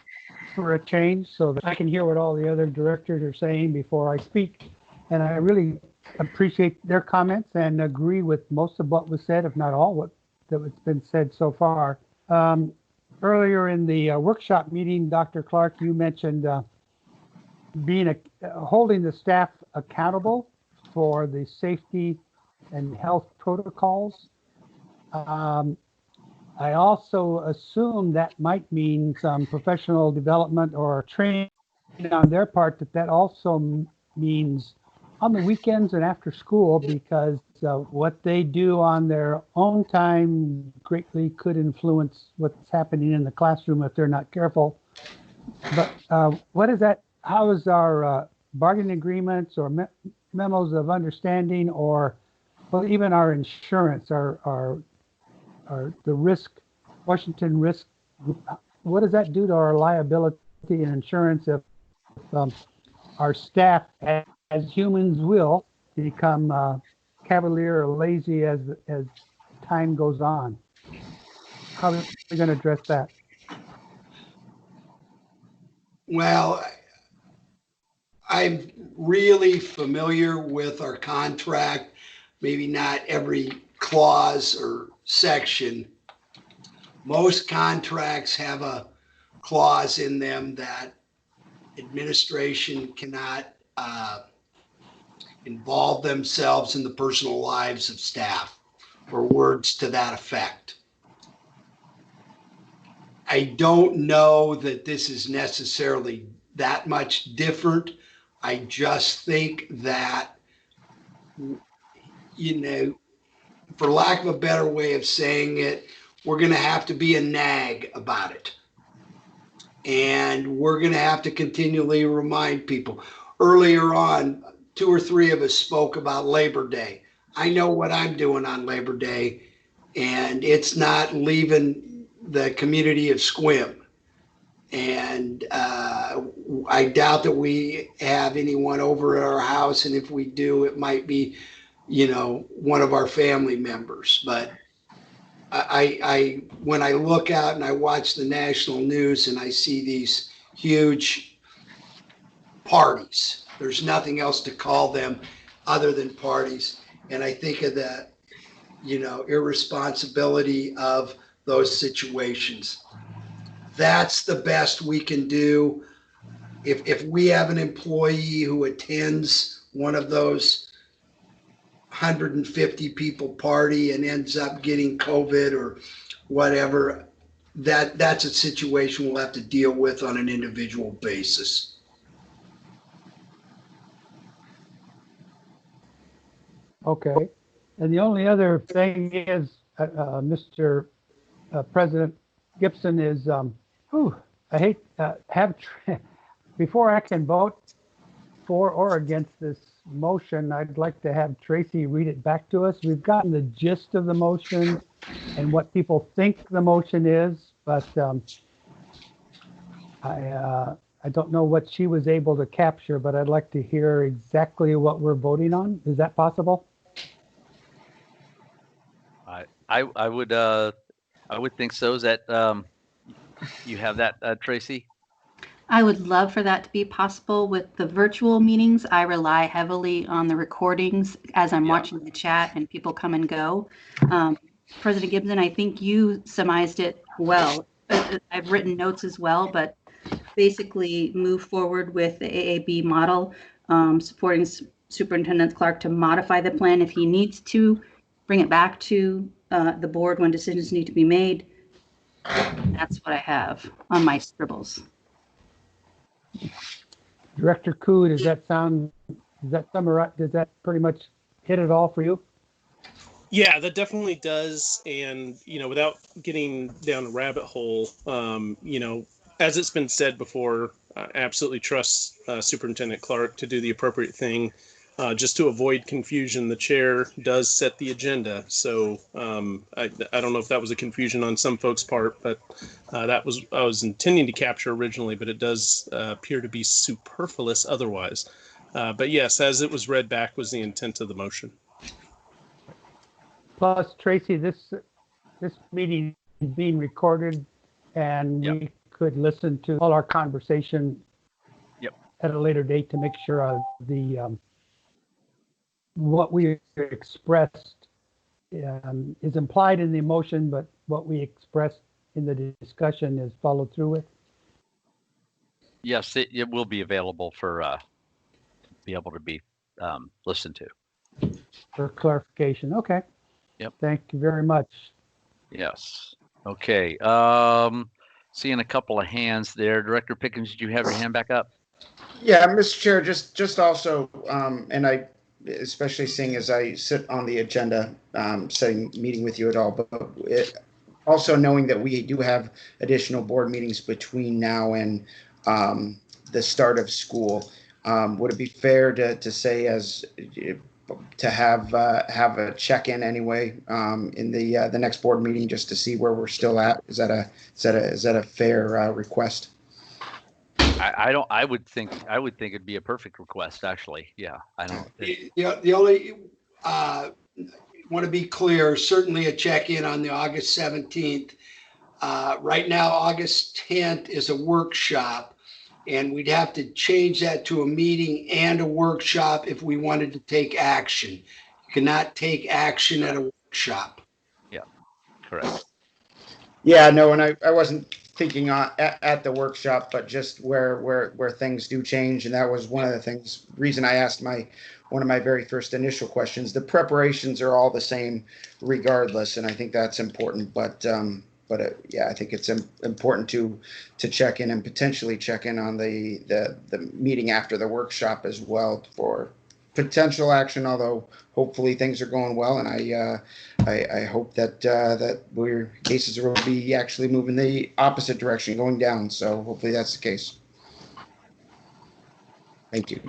F: for a change so that I can hear what all the other directors are saying before I speak. And I really appreciate their comments and agree with most of what was said, if not all that's been said so far. Earlier in the workshop meeting, Dr. Clark, you mentioned holding the staff accountable for the safety and health protocols. I also assume that might mean some professional development or training on their part, that also means on the weekends and after school, because what they do on their own time greatly could influence what's happening in the classroom if they're not careful. But what is that? How is our bargaining agreements or memos of understanding, or well, even our insurance, our the risk, Washington risk, what does that do to our liability and insurance if our staff, as humans will, become cavalier or lazy as time goes on? How are we going to address that?
H: Well, I'm really familiar with our contract, maybe not every clause or section. Most contracts have a clause in them that administration cannot involve themselves in the personal lives of staff, or words to that effect. I don't know that this is necessarily that much different. I just think that, you know, for lack of a better way of saying it, we're going to have to be a nag about it. And we're going to have to continually remind people. Earlier on, 2 or 3 of us spoke about Labor Day. I know what I'm doing on Labor Day, and it's not leaving the community of Sequim. And I doubt that we have anyone over at our house. And if we do, it might be, you know, one of our family members. But I when I look out and I watch the national news and I see these huge parties, there's nothing else to call them other than parties. And I think of the, you know, irresponsibility of those situations. That's the best we can do. If we have an employee who attends one of those 150 people party and ends up getting COVID or whatever, that's a situation we'll have to deal with on an individual basis.
F: Okay. And the only other thing is, Mr. President Gibson, is, I hate before I can vote for or against this motion, I'd like to have Tracy read it back to us. We've gotten the gist of the motion and what people think the motion is, but I don't know what she was able to capture, but I'd like to hear exactly what we're voting on. Is that possible?
A: I would think so. Is that you have that, Tracy?
I: I would love for that to be possible. With the virtual meetings, I rely heavily on the recordings as I'm watching the chat and people come and go. President Gibson, I think you surmised it well. I've written notes as well, but basically move forward with the AAB model, supporting Superintendent Clark to modify the plan if he needs to, bring it back to the board when decisions need to be made. That's what I have on my scribbles.
F: Director Koo, does that summarize, does that pretty much hit it all for you?
E: Yeah, that definitely does. And, without getting down a rabbit hole, as it's been said before, I absolutely trust Superintendent Clark to do the appropriate thing. Just to avoid confusion, the chair does set the agenda. So I don't know if that was a confusion on some folks' part, but I was intending to capture originally, but it does appear to be superfluous otherwise. But yes, as it was read back was the intent of the motion.
F: Plus, Tracy, this meeting is being recorded, and
A: Yep.
F: we could listen to all our conversation at a later date to make sure the what we expressed is implied in the motion, but what we expressed in the discussion is followed through with.
A: Yes, it will be available for be able to be listened to.
F: For clarification. Okay.
A: Yep.
F: Thank you very much.
A: Yes. Okay. Seeing a couple of hands there. Director Pickens, did you have your hand back up?
C: Yeah, Mr. Chair, just also, and I, especially seeing as I sit on the agenda, setting meeting with you at all, but also knowing that we do have additional board meetings between now and the start of school, would it be fair to say to have a check-in anyway in the next board meeting just to see where we're still at? Is that a fair request?
A: I would think it'd be a perfect request, actually. Yeah, I don't.
H: The only want to be clear, certainly a check-in on the August 17th. Right now, August 10th is a workshop, and we'd have to change that to a meeting and a workshop if we wanted to take action. You cannot take action at a workshop.
A: Yeah, correct.
C: Yeah, no, and I wasn't thinking at the workshop, but just where things do change, and that was one of the reason I asked one of my very first initial questions. The preparations are all the same regardless, and I think that's important. But yeah, I think it's important to check in and potentially check in on the meeting after the workshop as well for potential action. Although hopefully things are going well, and I hope that cases will be actually moving the opposite direction, going down. So hopefully that's the case. Thank you.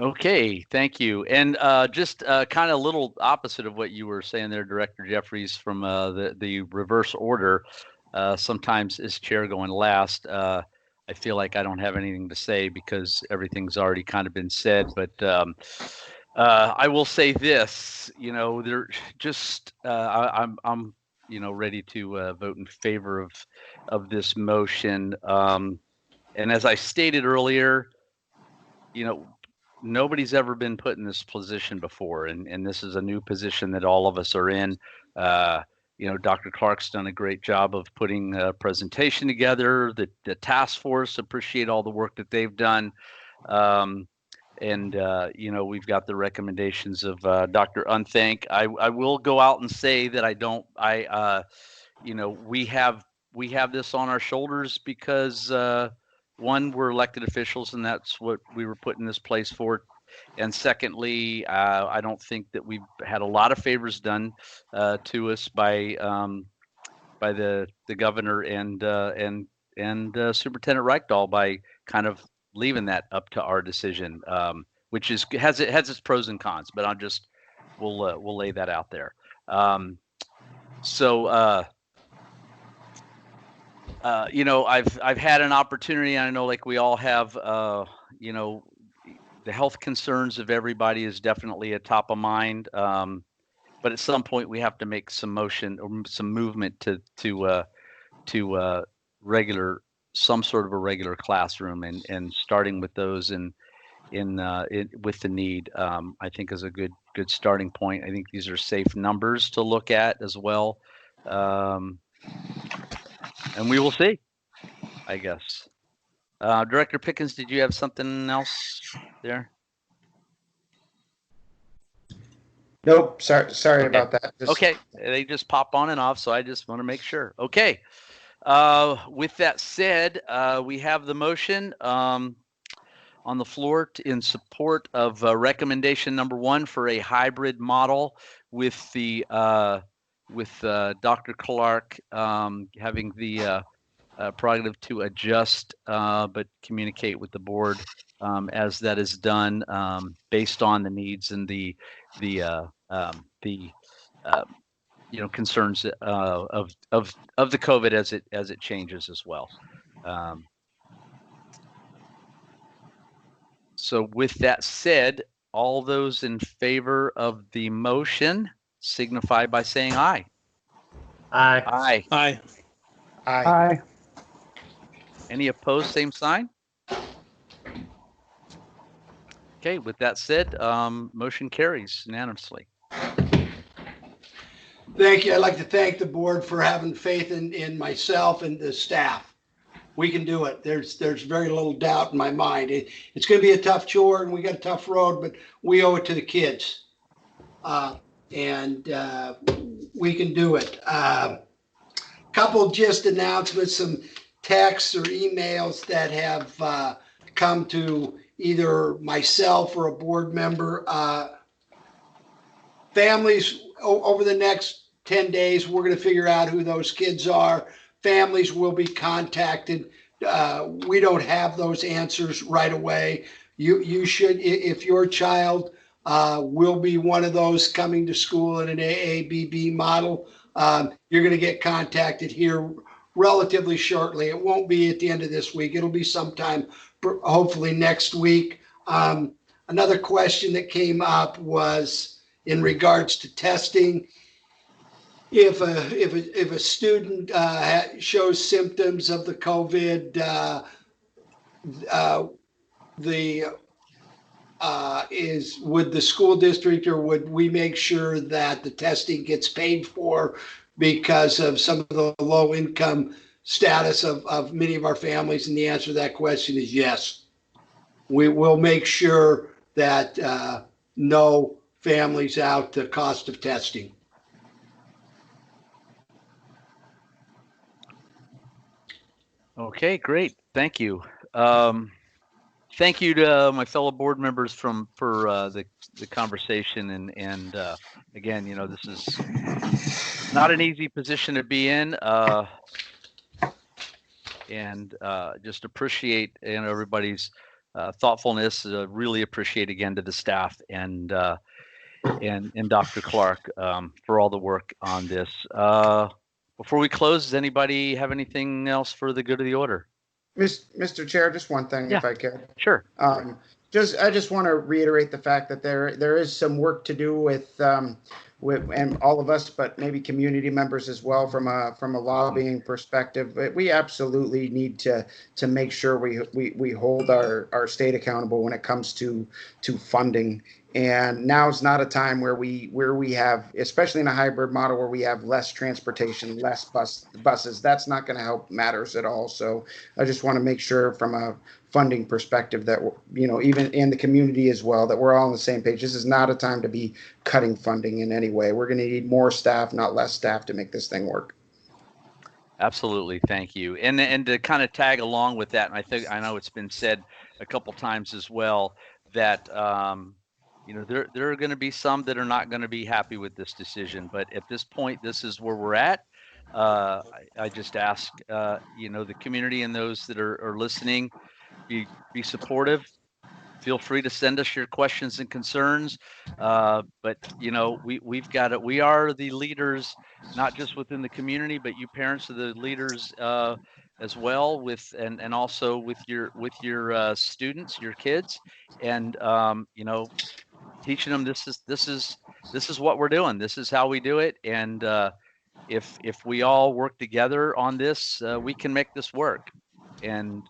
A: Okay, thank you. And just kind of a little opposite of what you were saying there, Director Jeffries, from the reverse order. Sometimes as chair going last, I feel like I don't have anything to say because everything's already kind of been said. But I will say this, there just I'm ready to vote in favor of this motion. And as I stated earlier, nobody's ever been put in this position before, and this is a new position that all of us are in. Dr. Clark's done a great job of putting a presentation together. The task force, appreciate all the work that they've done. We've got the recommendations of Dr. Unthank. I will go out and say that we have this on our shoulders because one, we're elected officials, and that's what we were put in this place for. And secondly, I don't think that we've had a lot of favors done to us by the governor and Superintendent Reichdahl by kind of leaving that up to our decision, which has its pros and cons. But we'll lay that out there. I've had an opportunity, and I know like we all have, the health concerns of everybody is definitely a top of mind. But at some point we have to make some motion or some movement to some sort of a regular classroom, and starting with those with the need, I think is a good starting point. I think these are safe numbers to look at as well. And we will see, I guess. Director Pickens, did you have something else there?
C: Nope. Sorry about that.
A: Okay, they just pop on and off, so I just want to make sure. Okay. With that said, we have the motion on the floor in support of recommendation number 1 for a hybrid model with the Dr. Clark having the prerogative to adjust but communicate with the board as that is done based on the needs and the concerns of the COVID as it changes as well. So with that said, all those in favor of the motion signify by saying aye.
G: Aye.
A: Aye.
E: Aye.
C: Aye.
F: Aye.
A: Any opposed, same sign? Okay, with that said, motion carries unanimously.
H: Thank you. I'd like to thank the board for having faith in myself and the staff. We can do it. There's very little doubt in my mind. It's going to be a tough chore and we got a tough road, but we owe it to the kids. And we can do it. Couple just announcements, some texts or emails that have come to either myself or a board member. Families over the next 10 days, we're going to figure out who those kids are. Families will be contacted. We don't have those answers right away. You should, if your child will be one of those coming to school in an AABB model, you're going to get contacted here relatively shortly. It won't be at the end of this week. It'll be sometime, hopefully next week. Another question that came up was in regards to testing. If a student shows symptoms of the COVID, would the school district or would we make sure that the testing gets paid for because of some of the low income status of many of our families? And the answer to that question is yes. We will make sure that no families out the cost of testing.
A: Okay, great. Thank you. Thank you to my fellow board members for the conversation and again, this is not an easy position to be in, and just appreciate everybody's thoughtfulness. Really appreciate again to the staff and Dr. Clark for all the work on this. Before we close, does anybody have anything else for the good of the order?
C: Mr. Chair, just one thing,
A: Yeah.
C: if I could.
A: Sure.
C: I just want to reiterate the fact that there is some work to do with and all of us, but maybe community members as well from a lobbying perspective. But we absolutely need to make sure we hold our state accountable when it comes to funding. And now is not a time where we have, especially in a hybrid model where we have less transportation, less buses. That's not going to help matters at all. So I just want to make sure from a funding perspective that, even in the community as well, that we're all on the same page. This is not a time to be cutting funding in any way. We're going to need more staff, not less staff, to make this thing work.
A: Absolutely. Thank you. And to kind of tag along with that, and I know it's been said a couple times as well, that there are going to be some that are not going to be happy with this decision, but at this point, this is where we're at. I just ask, the community and those that are listening, be supportive. Feel free to send us your questions and concerns. But we've got it. We are the leaders, not just within the community, but you parents are the leaders as well, and also with your students, your kids, and teaching them this is what we're doing. This is how we do it. And if we all work together on this, we can make this work. And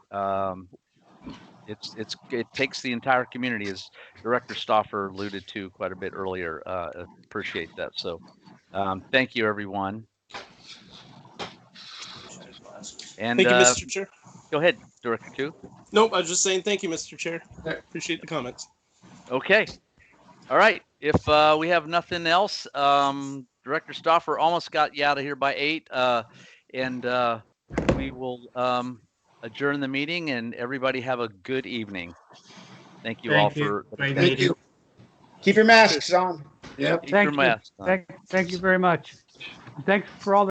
A: it takes the entire community, as Director Stauffer alluded to quite a bit earlier. Appreciate that. So thank you, everyone. And
E: thank you, Mr. Chair.
A: Go ahead, Director Two.
E: Nope, I was just saying thank you, Mr. Chair. Appreciate the comments.
A: Okay. All right. If we have nothing else, Director Stauffer almost got you out of here by 8, and we will adjourn the meeting, and everybody have a good evening. Thank you all for.
G: Great
C: Thank
G: meeting.
C: you. Keep your masks on.
H: Yep.
A: Keep your
F: Thank you.
A: mask on.
F: Thank you very much. Thanks for all the